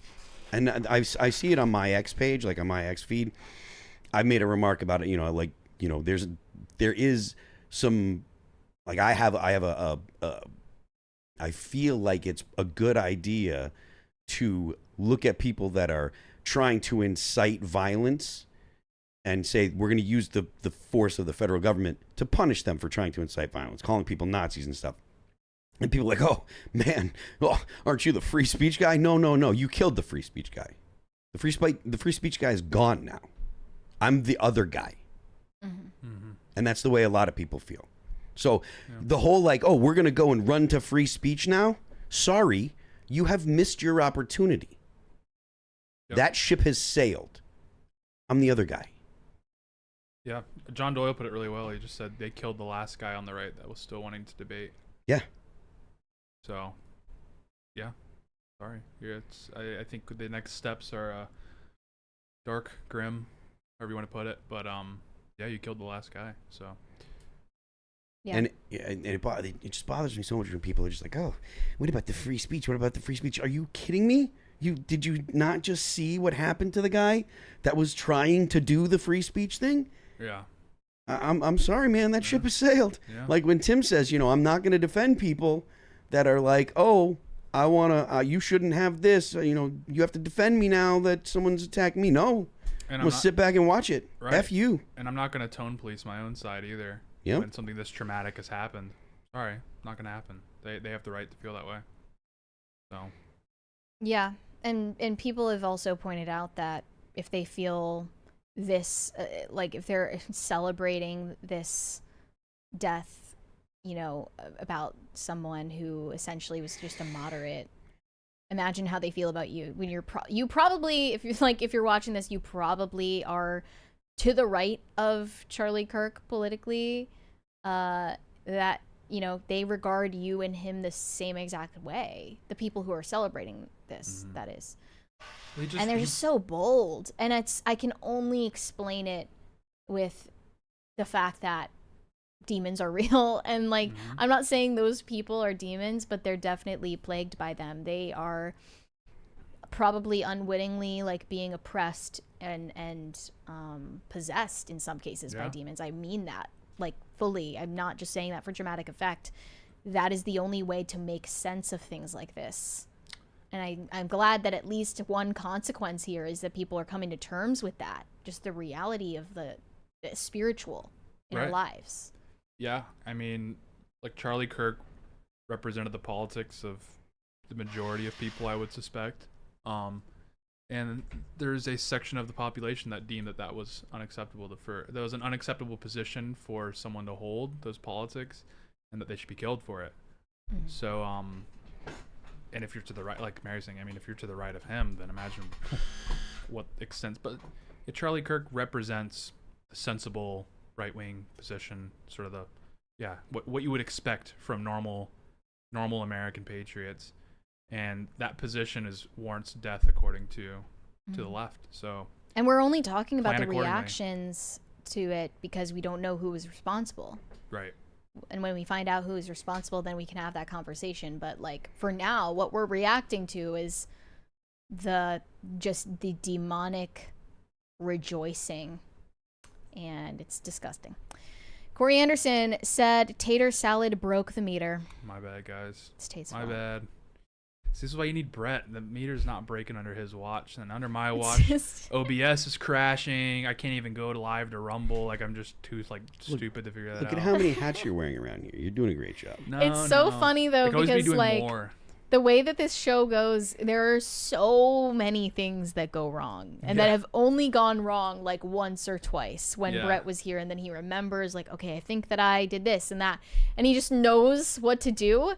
And I see it on my X page, like on my X feed. I made a remark about it, there is some, like I feel like it's a good idea to look at people that are trying to incite violence and say we're going to use the force of the federal government to punish them for trying to incite violence, calling people Nazis and stuff. And people are like, oh, man, aren't you the free speech guy? No, you killed the free speech guy. The free speech guy is gone now. I'm the other guy. Mm-hmm. And that's the way a lot of people feel. So the whole we're going to go and run to free speech now. Sorry, you have missed your opportunity. Yep. That ship has sailed. I'm the other guy. Yeah. John Doyle put it really well. He just said they killed the last guy on the right that was still wanting to debate. Yeah. So, yeah. Sorry. I think the next steps are dark, grim, however you want to put it. But yeah, you killed the last guy. So. Yeah. And it just bothers me so much when people are just like, oh, what about the free speech? What about the free speech? Are you kidding me? Did you not just see what happened to the guy that was trying to do the free speech thing? Yeah. I'm sorry, man. That ship has sailed. Yeah. Like when Tim says, I'm not going to defend people that are like, oh, I want to, you shouldn't have this. You have to defend me now that someone's attacked me. No. And I'm going to sit back and watch it. Right. F you. And I'm not going to tone police my own side either. Yep. When something this traumatic has happened. Sorry, not going to happen. They have the right to feel that way. So. Yeah. And people have also pointed out that if they feel this, if they're celebrating this death, about someone who essentially was just a moderate, imagine how they feel about you when you probably, if you're watching this, you probably are to the right of Charlie Kirk politically, that, they regard you and him the same exact way. The people who are celebrating this, that is. And they're just so bold. And I can only explain it with the fact that demons are real. And I'm not saying those people are demons, but they're definitely plagued by them. They are probably unwittingly being oppressed and possessed in some cases by demons. I mean that fully. I'm not just saying that for dramatic effect. That is the only way to make sense of things like this. And I'm glad that at least one consequence here is that people are coming to terms with that. Just the reality of the spiritual in our lives. Yeah. I mean, Charlie Kirk represented the politics of the majority of people, I would suspect. And there's a section of the population that deemed that was unacceptable. That was an unacceptable position for someone to hold, those politics, and that they should be killed for it. So, and if you're to the right, like Mary's saying, I mean, if you're to the right of him, then imagine what extents. But Charlie Kirk represents a sensible right-wing position, sort of what you would expect from normal American patriots, and that position warrants death according to the left. So, and we're only talking about the reactions to it because we don't know who was responsible. Right. And when we find out who is responsible, then we can have that conversation. But like for now, what we're reacting to is the demonic rejoicing, and it's disgusting. Corey Anderson said tater salad broke the meter. My bad, guys. It's tasteful. My bad. This is why you need Brett. The meter's not breaking under his watch, and under my watch, OBS is crashing. I can't even go live to Rumble. Like I'm just too stupid to figure that out. Look at how many hats you're wearing around here. You're doing a great job. It's so funny though, because like more. The way that this show goes, there are so many things that go wrong, and that have only gone wrong like once or twice when Brett was here, and then he remembers like, okay, I think that I did this and that, and he just knows what to do.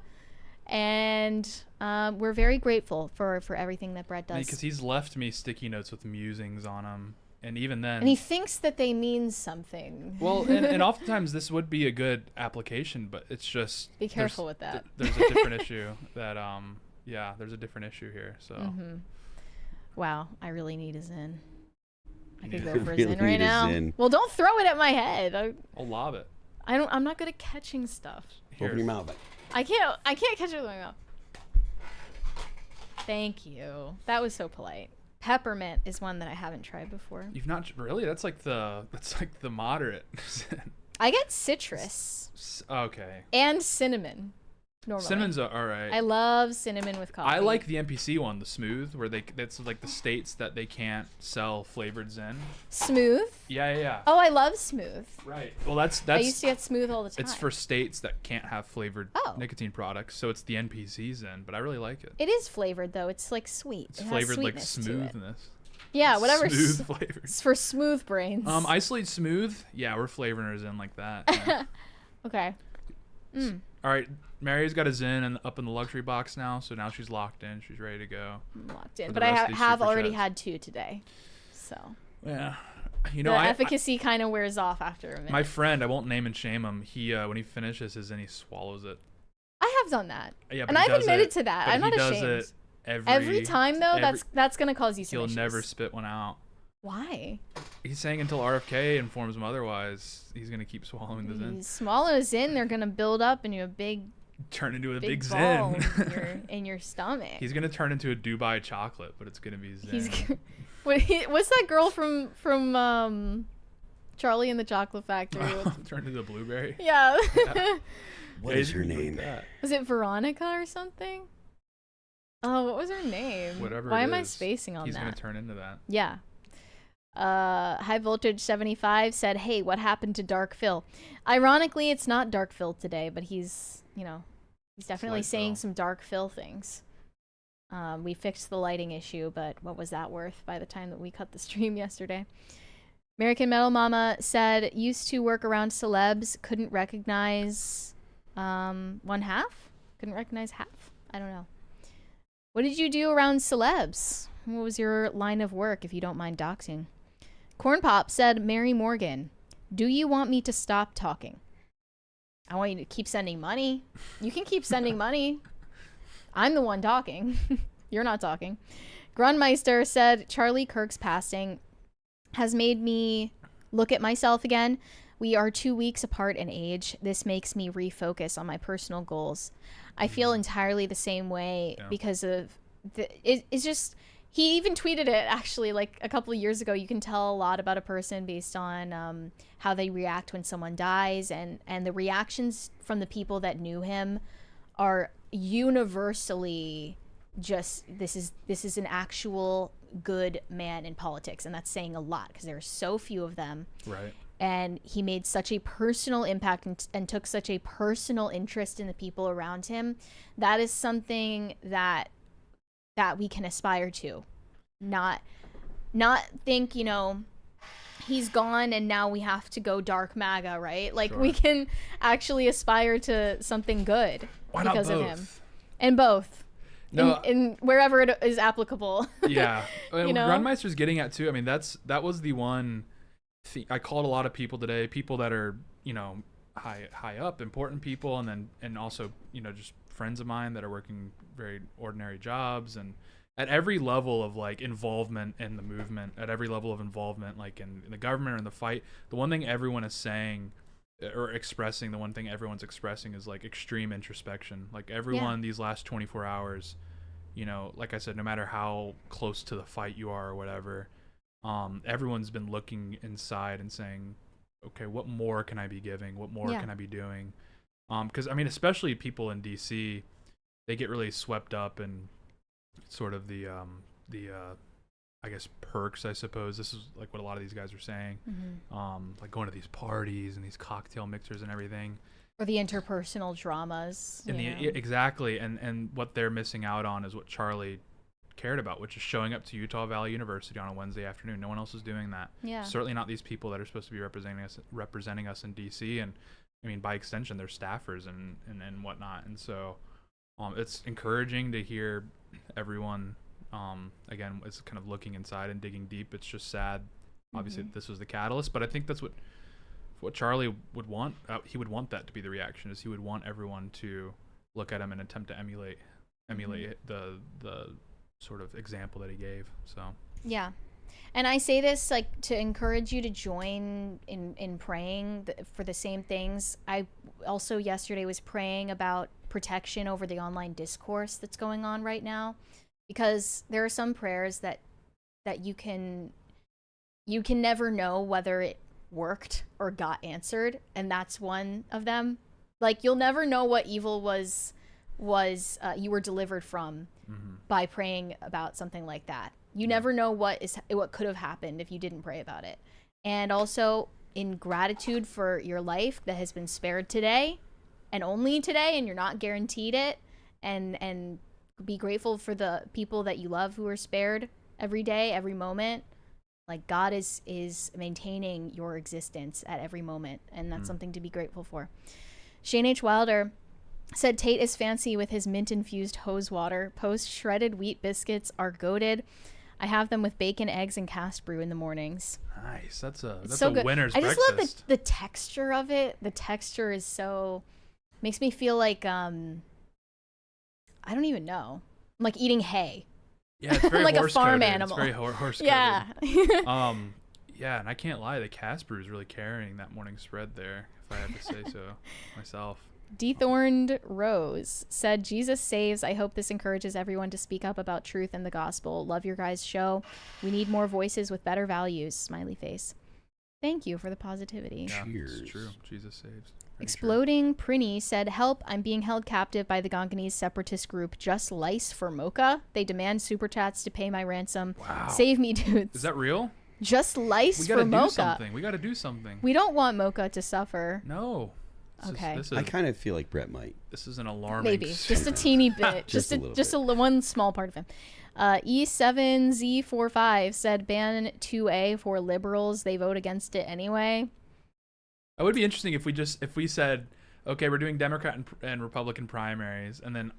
And we're very grateful for everything that Brett does. Because he's left me sticky notes with musings on them, and even then, and he thinks that they mean something. Well, and oftentimes this would be a good application, but it's just be careful with that. There's a different issue that there's a different issue here. So wow, I really need a Zin. I could go for a Zin right now. Well, don't throw it at my head. I'll lob it. I'm not good at catching stuff. Here. Open your mouth. I can't catch it with my mouth. Thank you. That was so polite. Peppermint is one that I haven't tried before. You've not really? That's like the moderate. I get citrus. Okay. And cinnamon. Normally. Cinnamon's all right. I love cinnamon with coffee. I like the NPC one, the smooth, where that's like the states that they can't sell flavored Zin. Smooth? Yeah. Oh, I love smooth. Right. Well, that's I used to get smooth all the time. It's for states that can't have flavored nicotine products, so it's the NPC Zin, but I really like it. It is flavored though. It's like sweet. It's flavored like smoothness. Yeah, whatever. Smooth flavor. It's for smooth brains. Isolate smooth. Yeah, we're flavoring our Zin like that. Yeah. Okay. All right. Mary's got a Zin up in the luxury box now, so now she's locked in. She's ready to go. I'm locked in, but I have already had 2 today, so. Yeah, the efficacy kind of wears off after a minute. My friend, I won't name and shame him. He when he finishes his Zin, he swallows it. I have done that. Yeah, and I've admitted to that. I'm not ashamed. He does it every time though. That's gonna cause you some issues. He'll never spit one out. Why? He's saying until RFK informs him otherwise, he's gonna keep swallowing the Zin. You swallow a Zin, they're gonna build up into turn into a big ball Zin in your stomach. He's gonna turn into a Dubai chocolate, but it's gonna be Zin. What's that girl from Charlie and the Chocolate Factory? Turned into a blueberry. Yeah. What is her name? Was it Veronica or something? Oh, what was her name? Whatever. Why am I spacing on that? He's gonna turn into that. Yeah. High Voltage 75 said, "Hey, what happened to Dark Phil?" Ironically, it's not Dark Phil today, but he's definitely saying some Dark Phil things. We fixed the lighting issue, but what was that worth by the time that we cut the stream yesterday? American Metal Mama said, "Used to work around celebs, couldn't recognize one half? Couldn't recognize half? I don't know. What did you do around celebs? What was your line of work, if you don't mind doxing?" Corn Pop said, "Mary Morgan, do you want me to stop talking? I want you to keep sending money. You can keep sending money. I'm the one talking. You're not talking." Grunmeister said, "Charlie Kirk's passing has made me look at myself again. We are 2 weeks apart in age. This makes me refocus on my personal goals." I feel entirely the same way because of it's just, he even tweeted it actually like a couple of years ago. You can tell a lot about a person based on how they react when someone dies, and the reactions from the people that knew him are universally just, this is an actual good man in politics, and that's saying a lot because there are so few of them. Right. And he made such a personal impact and took such a personal interest in the people around him. That is something that we can aspire to. Not think, he's gone and now we have to go dark MAGA, right? Like Sure. we can actually aspire to something good Why not because of both? him. And both. No, in wherever it is applicable. yeah. You know? Grundmeister's getting at too. I mean, that was the one. I called a lot of people today, people that are, you know, high up, important people, and also, you know, just friends of mine that are working very ordinary jobs, and at every level of like involvement in the movement, at every level of involvement, like in the government or in the fight, the one thing everyone is saying or expressing, the one thing everyone's expressing is like extreme introspection. Like everyone these last 24 hours, you know, like I said, no matter how close to the fight you are or whatever, everyone's been looking inside and saying, okay, what more can I be giving? What more can I be doing? Because I mean, especially people in DC, they get really swept up in sort of the I guess perks, I suppose. This is like what a lot of these guys are saying. Like going to these parties and these cocktail mixers and everything. Or the interpersonal dramas. And exactly. And what they're missing out on is what Charlie cared about, which is showing up to Utah Valley University on a Wednesday afternoon. No one else is doing that. Yeah. Certainly not these people that are supposed to be representing us in DC, and I mean by extension they're staffers and whatnot. And so it's encouraging to hear everyone again is kind of looking inside and digging deep. It's just sad obviously this was the catalyst, but I think that's what Charlie would want. He would want that to be the reaction, is he would want everyone to look at him and attempt to emulate the sort of example that he gave. So yeah. And I say this like to encourage you to join in praying for the same things. I also yesterday was praying about protection over the online discourse that's going on right now, because there are some prayers that you can never know whether it worked or got answered, and that's one of them. Like you'll never know what evil was you were delivered from by praying about something like that. You never know what could have happened if you didn't pray about it. And also in gratitude for your life that has been spared today and only today, and you're not guaranteed it, and be grateful for the people that you love who are spared every day, every moment. Like God is maintaining your existence at every moment, and that's something to be grateful for. Shane H. Wilder said Tate is fancy with his mint-infused hose water. Post-shredded wheat biscuits are goated. I have them with bacon, eggs, and cast brew in the mornings. Nice. That's a good. winner's I just breakfast. love the texture of it. The texture is so... makes me feel like, I don't even know. I'm like eating hay. Yeah, it's very like a horse farm coated. animal. It's very horse coated. Yeah. Yeah, and I can't lie, the cast brew is really carrying that morning spread there, if I have to say so myself. Dethorned Rose said, Jesus saves. I hope this encourages everyone to speak up about truth and the gospel. Love your guys' show. We need more voices with better values. Smiley face. Thank you for the positivity. Yeah, Cheers. it's true. Jesus saves. Pretty Exploding Prinny said, help, I'm being held captive by the Gonganese separatist group Just Lice for Mocha. They demand super chats to pay my ransom. Wow. Save me, dudes. Is that real? Just Lice for Mocha. We gotta do something. We don't want Mocha to suffer. No. Okay. I kind of feel like Brett might. This is an alarming. Maybe just a teeny bit, just a one small part of him. E7Z45 said ban 2A for liberals. They vote against it anyway. It would be interesting if we said, okay, we're doing Democrat and Republican primaries, and then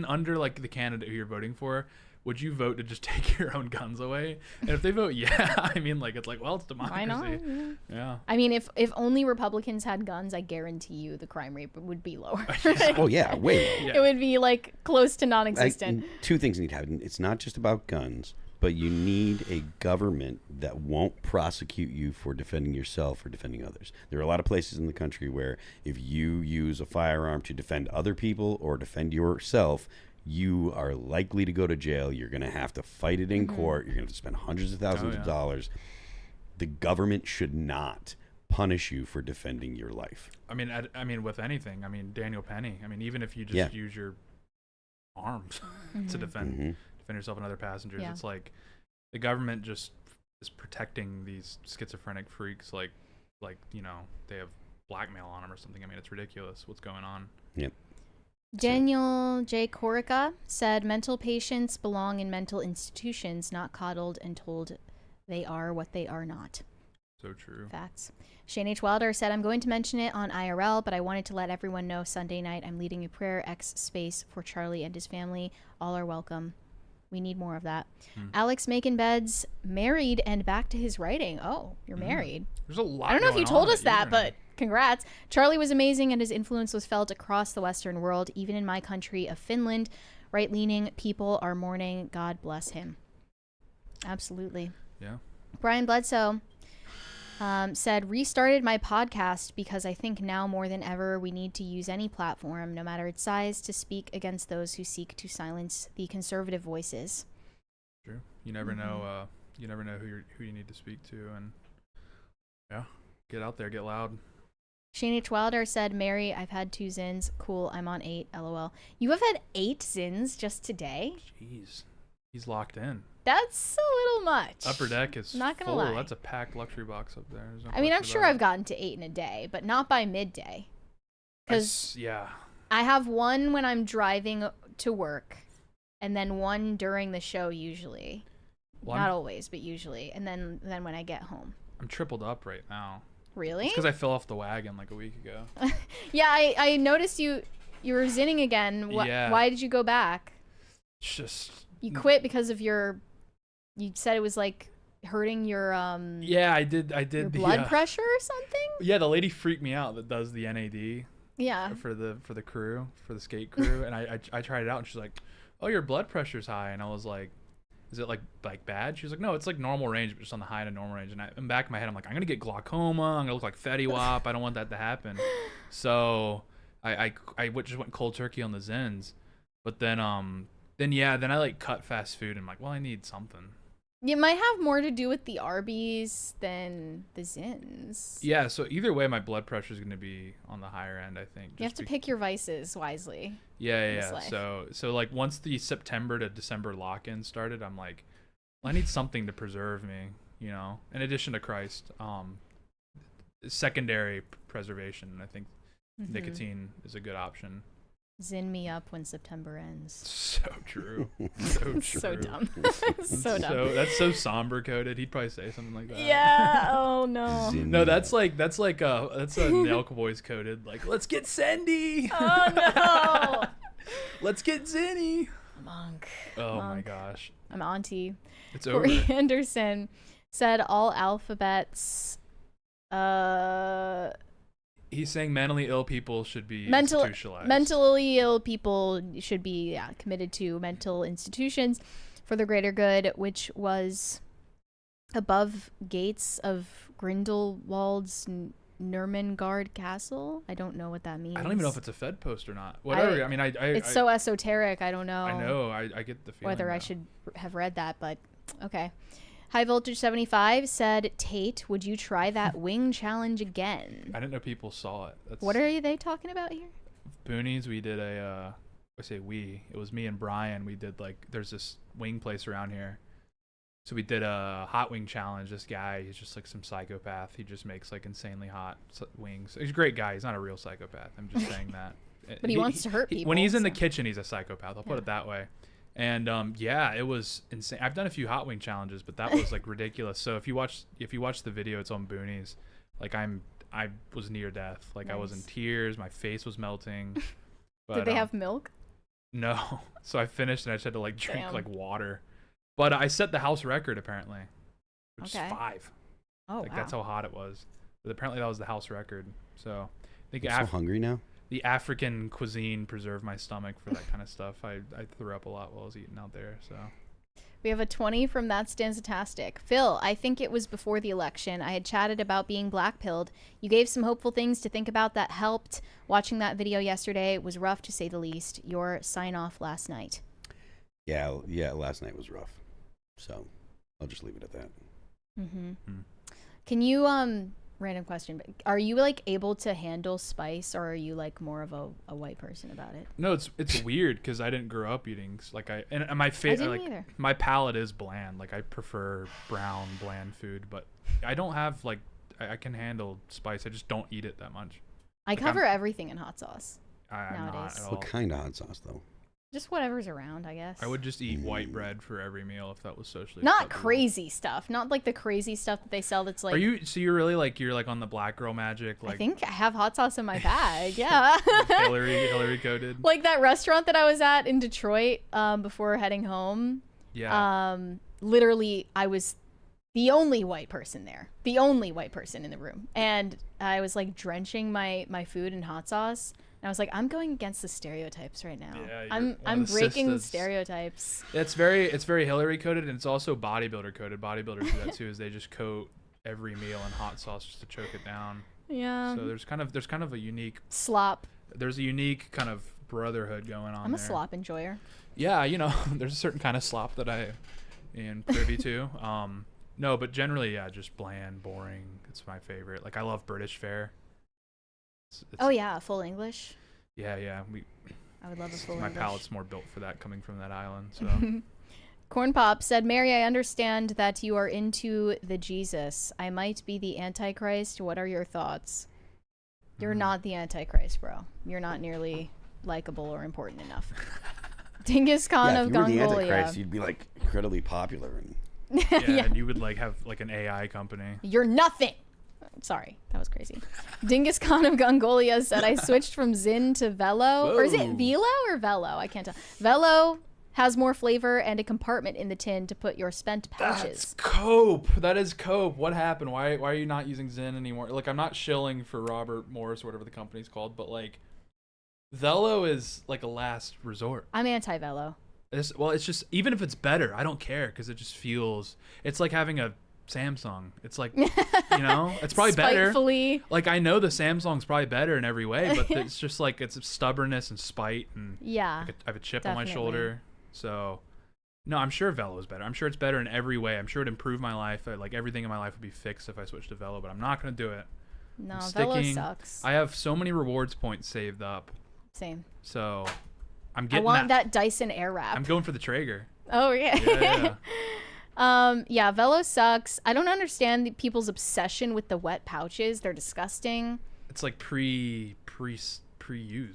under like the candidate who you're voting for, would you vote to just take your own guns away? And if they vote yeah, I mean, like, it's like, well, it's democracy. Why not? Yeah. I mean, if only Republicans had guns, I guarantee you the crime rate would be lower. Oh yeah, way lower. Yeah. It would be like close to non-existent. Two things need to happen. It's not just about guns, but you need a government that won't prosecute you for defending yourself or defending others. There are a lot of places in the country where if you use a firearm to defend other people or defend yourself, you are likely to go to jail. You're going to have to fight it in court. You're going to have to spend hundreds of thousands of dollars. The government should not punish you for defending your life. I mean, with anything. I mean, Daniel Penny. I mean, even if you just use your arms to defend yourself and other passengers, it's like the government just is protecting these schizophrenic freaks, like you know, they have blackmail on them or something. I mean, it's ridiculous what's going on. Yep. Daniel J. Corica said mental patients belong in mental institutions, not coddled and told they are what they are not. So true. Facts. Shane H. Wilder said, I'm going to mention it on IRL, but I wanted to let everyone know Sunday night I'm leading a prayer X space for Charlie and his family. All are welcome. We need more of that. Alex Making Beds, married and back to his writing. Oh, you're married. There's a lot. I don't know if you going told on us at that, Username. but congrats. Charlie was amazing and his influence was felt across the Western world, even in my country of Finland. Right-leaning people are mourning. God bless him. Absolutely. Yeah. Brian Bledsoe said, restarted my podcast because I think now more than ever we need to use any platform, no matter its size, to speak against those who seek to silence the conservative voices. True. You never know. You never know who you need to speak to, and yeah, get out there, get loud. Shane H. Wilder said, Mary, I've had 2 Zins. Cool, I'm on 8. LOL. You have had 8 Zins just today? Jeez, he's locked in. That's a little much. Upper Deck is Not gonna full. lie. That's a packed luxury box up there. There's no I mean, I'm question sure about I've it. gotten to 8 in a day, but not by midday. Because yeah, I have one when I'm driving to work, and then one during the show usually. Well, Not always, but usually. And then when I get home. I'm tripled up right now. Really? It's because I fell off the wagon like a week ago. Yeah, I noticed you were zinning again. Yeah. Why did you go back? It's just You quit because of your... You said it was like hurting your yeah, I did your the blood pressure or something? Yeah, the lady freaked me out that does the NAD. Yeah. For the crew, for the skate crew, and I tried it out, and she's like, "Oh, your blood pressure's high," and I was like, "Is it like bad?" She was like, "No, it's like normal range, but just on the high to normal range." And in the back of my head, I'm like, "I'm gonna get glaucoma. I'm gonna look like Fetty Wap. I don't want that to happen." So I just went cold turkey on the Zins, but then I like cut fast food and I'm like, well, I need something. It might have more to do with the Arby's than the Zins. Yeah, so either way, my blood pressure is going to be on the higher end, I think. You have to pick your vices wisely. Yeah. So like once the September to December lock-in started, I'm like, well, I need something to preserve me, you know, in addition to Christ. Secondary preservation. I think nicotine is a good option. Zin me up when September ends. So true. So true. So dumb. So dumb. That's so Sombr coded. He'd probably say something like that. Yeah. Oh no. No, that's a Nelk voice coded. Like, let's get Sendy. Oh no. Let's get Zinny. Monk. Oh Monk. my gosh. I'm auntie. It's Corey over. Anderson said all alphabets. He's saying mentally ill people should be institutionalized. Mentally ill people should be committed to mental institutions for the greater good, which was above gates of Grindelwald's Nurmengard Castle. I don't know what that means. I don't even know if it's a Fed post or not. Whatever. It's so esoteric. I don't know. I know. I get the feeling. Whether I should have read that, but okay. High Voltage 75 said, Tate, would you try that wing challenge again? I didn't know people saw it. What are they talking about here? Boonies, we did it was me and Brian. We did there's this wing place around here. So we did a hot wing challenge. This guy, he's just like some psychopath. He just makes like insanely hot wings. He's a great guy. He's not a real psychopath. I'm just saying that. But he wants to hurt people. When he's in the kitchen, he's a psychopath. I'll put it that way. And it was insane. I've done a few hot wing challenges, but that was like ridiculous. So if you watch the video, it's on Boonies. Like I was near death. Like nice. I was in tears. My face was melting. But, did they have milk? No. So I finished and I just had to like drink like water. But I set the house record apparently, which is 5. Oh, like that's how hot it was. But apparently that was the house record. So I think I'm so hungry now. The African cuisine preserved my stomach for that kind of stuff. I threw up a lot while I was eating out there. So we have a 20 from That Stanzatastic. Phil, I think it was before the election. I had chatted about being black-pilled. You gave some hopeful things to think about that helped. Watching that video yesterday was rough to say the least. Your sign-off last night. Yeah, last night was rough. So I'll just leave it at that. Can you random question, but are you like able to handle spice, or are you like more of a white person about it? No, it's weird because I didn't grow up eating my palate is bland. Like I prefer brown bland food, but I don't have like I can handle spice. I just don't eat it that much. I cover everything in hot sauce I'm nowadays. not at all. What kind of hot sauce though? Just whatever's around, I guess. I would just eat white bread for every meal if that was socially Not acceptable. crazy stuff. Not like the crazy stuff that they sell that's like... Are you, so you're really like, you're like on the black girl magic? Like I think I have hot sauce in my bag, yeah. Hillary coded? Like that restaurant that I was at in Detroit before heading home. Yeah. Literally, I was the only white person there. The only white person in the room. And I was like drenching my food in hot sauce. And I was like, I'm going against the stereotypes right now. Yeah, I'm breaking the stereotypes. It's very Hillary coded, and it's also bodybuilder coded. Bodybuilders do that too, is they just coat every meal in hot sauce just to choke it down. Yeah. So there's kind of a unique slop. There's a unique kind of brotherhood going on. I'm a there. slop enjoyer. Yeah, you know, there's a certain kind of slop that I am privy to. No, but generally, yeah, just bland, boring. It's my favorite. Like I love British fare. It's, oh yeah, full English. Yeah. I would love a full my English. palate's more built for that, coming from that island. So. Corn Pop said, Mary, I understand that you are into the Jesus. I might be the Antichrist. What are your thoughts? You're not the Antichrist, bro. You're not nearly likable or important enough. Dingus Khan of if you were the Mongolia. Antichrist, you'd be like incredibly popular. And Yeah, and you would like have like an AI company. You're nothing. Sorry, that was crazy. Dingus Khan of Mongolia said, I switched from Zin to Velo. Or is it Velo or Velo? I can't tell. Velo has more flavor and a compartment in the tin to put your spent pouches. That's cope. That is cope. What happened? Why are you not using Zin anymore? Like, I'm not shilling for Robert Morris or whatever the company's called, but like, Velo is like a last resort. I'm anti-Velo. It's just, even if it's better, I don't care because it just feels, it's like having a Samsung. It's like, you know, it's probably Spitefully. better. Like, I know the Samsung's probably better in every way, but it's just like, it's stubbornness and spite. And yeah, like I have a chip on my definitely. shoulder. So, no, I'm sure Velo is better. I'm sure it's better in every way. I'm sure it'd improve my life. Like, everything in my life would be fixed if I switched to Velo, but I'm not going to do it. No, I'm Velo sticking. sucks. I have so many rewards points saved up. Same. So, I'm I getting want that Dyson Airwrap. I'm going for the Traeger. Oh, yeah. Yeah. Yeah, Velo sucks. I don't understand the people's obsession with the wet pouches. They're disgusting. It's like pre-used.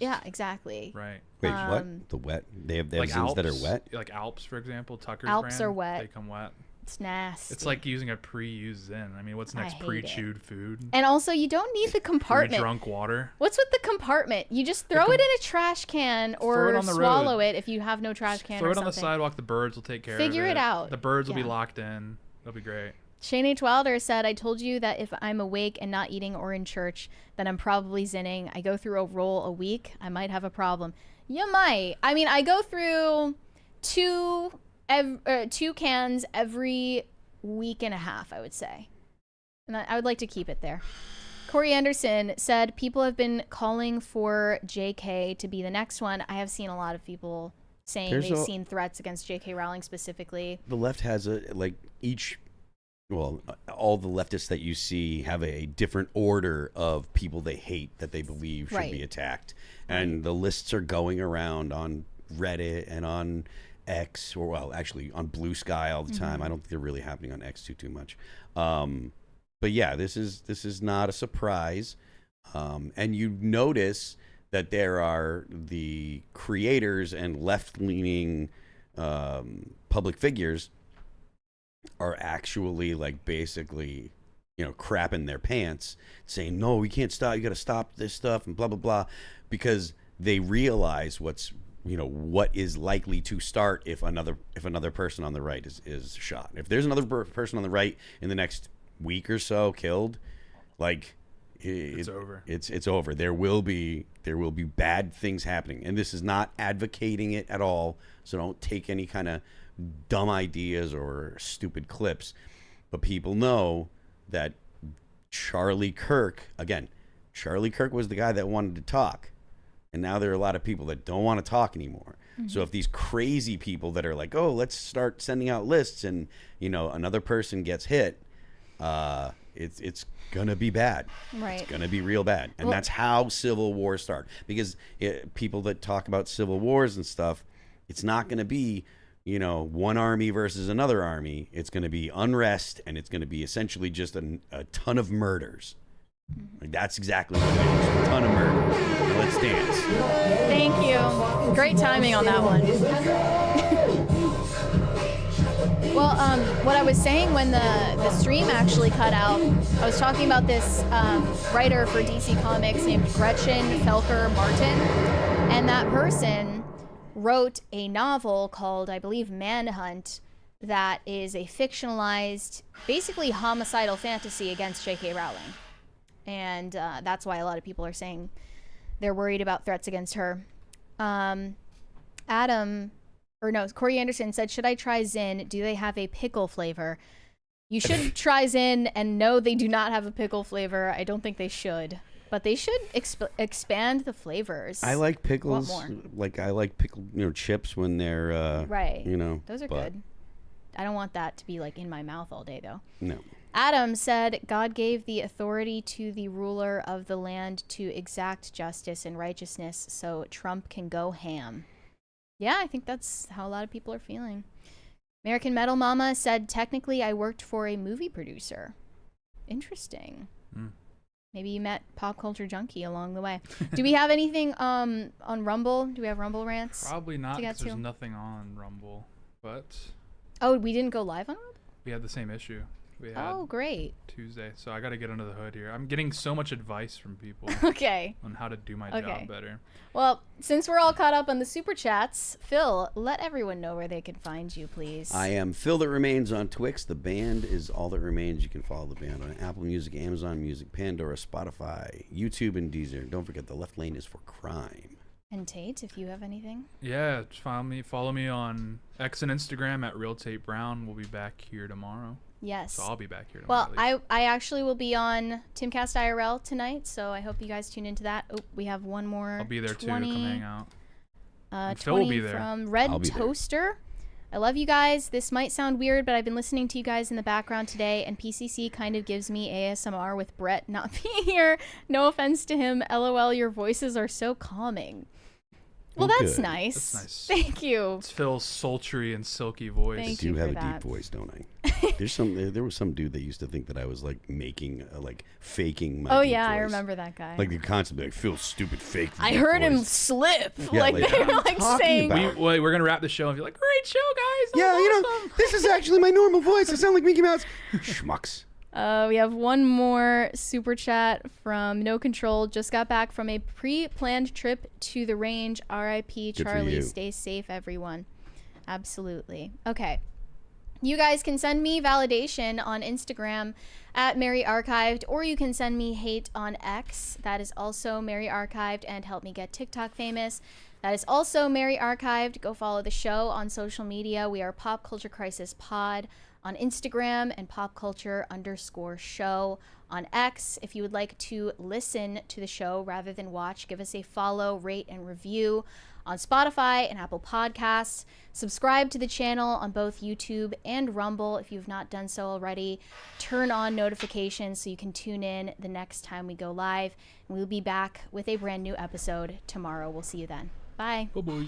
Yeah, exactly. Right. Wait, what? The wet? They have like Zins that are Alps, wet? Like Alps, for example, Tucker's Alps brand, are wet. They come wet. It's nasty. It's like using a pre-used Zin. I mean, what's I next? hate Pre-chewed food? And also, you don't need the compartment. Pre-drunk water? What's with the compartment? You just throw it in a trash can or swallow it if you have no trash can Throw or it on something. the sidewalk. The birds will take care of it. Figure it out. The birds will be Yeah. locked in. It'll be great. Shane H. Wilder said, I told you that if I'm awake and not eating or in church, then I'm probably zinning. I go through a roll a week. I might have a problem. You might. I mean, I go through two cans every week and a half, I would say. And I would like to keep it there. Corey Anderson said, people have been calling for JK to be the next one. I have seen a lot of people saying they've seen threats against JK Rowling specifically. The left has all the leftists that you see have a different order of people they hate that they believe should be attacked. And the lists are going around on Reddit and on X, or well, actually on Blue Sky all the time. I don't think they're really happening on X too much. But yeah, this is not a surprise. And you notice that there are the creators and left-leaning public figures are actually like basically, you know, crapping their pants, saying, no, we can't stop, you got to stop this stuff and blah, blah, blah, because they realize what is likely to start if another person on the right is shot. If there's another person on the right in the next week or so killed, like It's over. It's over. There will be bad things happening, and this is not advocating it at all. So don't take any kind of dumb ideas or stupid clips. But people know that Charlie Kirk was the guy that wanted to talk, and now there are a lot of people that don't want to talk anymore. So if these crazy people that are like, oh, let's start sending out lists, and another person gets hit, it's gonna be bad. Right. It's gonna be real bad, and that's how civil wars start. Because people that talk about civil wars and stuff, it's not gonna be one army versus another army. It's gonna be unrest, and it's gonna be essentially just a ton of murders. Like, that's exactly what it is. A ton of murders. Let's dance. Thank you. Great timing on that one. Well, what I was saying when the stream actually cut out, I was talking about this writer for DC Comics named Gretchen Felker Martin, and that person wrote a novel called, I believe, Manhunt, that is a fictionalized, basically homicidal fantasy against J.K. Rowling. And that's why a lot of people are saying they're worried about threats against her. Corey Anderson said, should I try Zyn? Do they have a pickle flavor? You should try Zyn, and no, they do not have a pickle flavor. I don't think they should. But they should expand the flavors. I like pickles. Want more. Like, I like pickled, chips when they're, right. Those are good. I don't want that to be, like, in my mouth all day, though. No. Adam said, God gave the authority to the ruler of the land to exact justice and righteousness so Trump can go ham. Yeah, I think that's how a lot of people are feeling. American Metal Mama said, technically, I worked for a movie producer. Interesting. Maybe you met Pop Culture Junkie along the way. Do we have anything on Rumble? Do we have Rumble rants? Probably not, because there's nothing on Rumble. But oh, we didn't go live on Rumble? We had the same issue. We had great. Tuesday, so I got to get under the hood here. I'm getting so much advice from people okay. on how to do my job better. Well, since we're all caught up on the super chats, Phil, let everyone know where they can find you, please. I am Phil That Remains on Twix. The band is All That Remains. You can follow the band on Apple Music, Amazon Music, Pandora, Spotify, YouTube, and Deezer. Don't forget the left lane is for crime. And Tate, if you have anything. Yeah, follow me on X and Instagram at Real Tate Brown. We'll be back here tomorrow. Yes. So I'll be back here tomorrow. Well, I actually will be on Timcast IRL tonight, so I hope you guys tune into that. Oh, we have one more. I'll be there too. Come hang out. Phil will be there. From Red Toaster. I love you guys. This might sound weird, but I've been listening to you guys in the background today, and PCC kind of gives me ASMR with Brett not being here. No offense to him. LOL, your voices are so calming. Well, that's nice. That's nice. Thank you. It's Phil's sultry and silky voice. Thank I do you have for a that. deep voice, don't I? There was some dude that used to think that I was like faking my. Oh deep yeah, voice. I remember that guy. Like the constantly like Phil stupid fake. I heard him slip. Yeah, like they were like saying. We're gonna wrap the show and be like, great show, guys. Yeah, awesome. This is actually my normal voice. I sound like Mickey Mouse. Schmucks. We have one more super chat from No Control. Just got back from a pre-planned trip to the range. R.I.P. Charlie. Stay safe, everyone. Absolutely. Okay. You guys can send me validation on Instagram at Mary Archived, or you can send me hate on X. That is also Mary Archived, and help me get TikTok famous. That is also Mary Archived. Go follow the show on social media. We are Pop Culture Crisis Pod on Instagram and popculture_show on X. If you would like to listen to the show rather than watch, give us a follow, rate, and review on Spotify and Apple Podcasts. Subscribe to the channel on both YouTube and Rumble if you've not done so already. Turn on notifications so you can tune in the next time we go live. And we'll be back with a brand new episode tomorrow. We'll see you then. Bye. Bye-bye.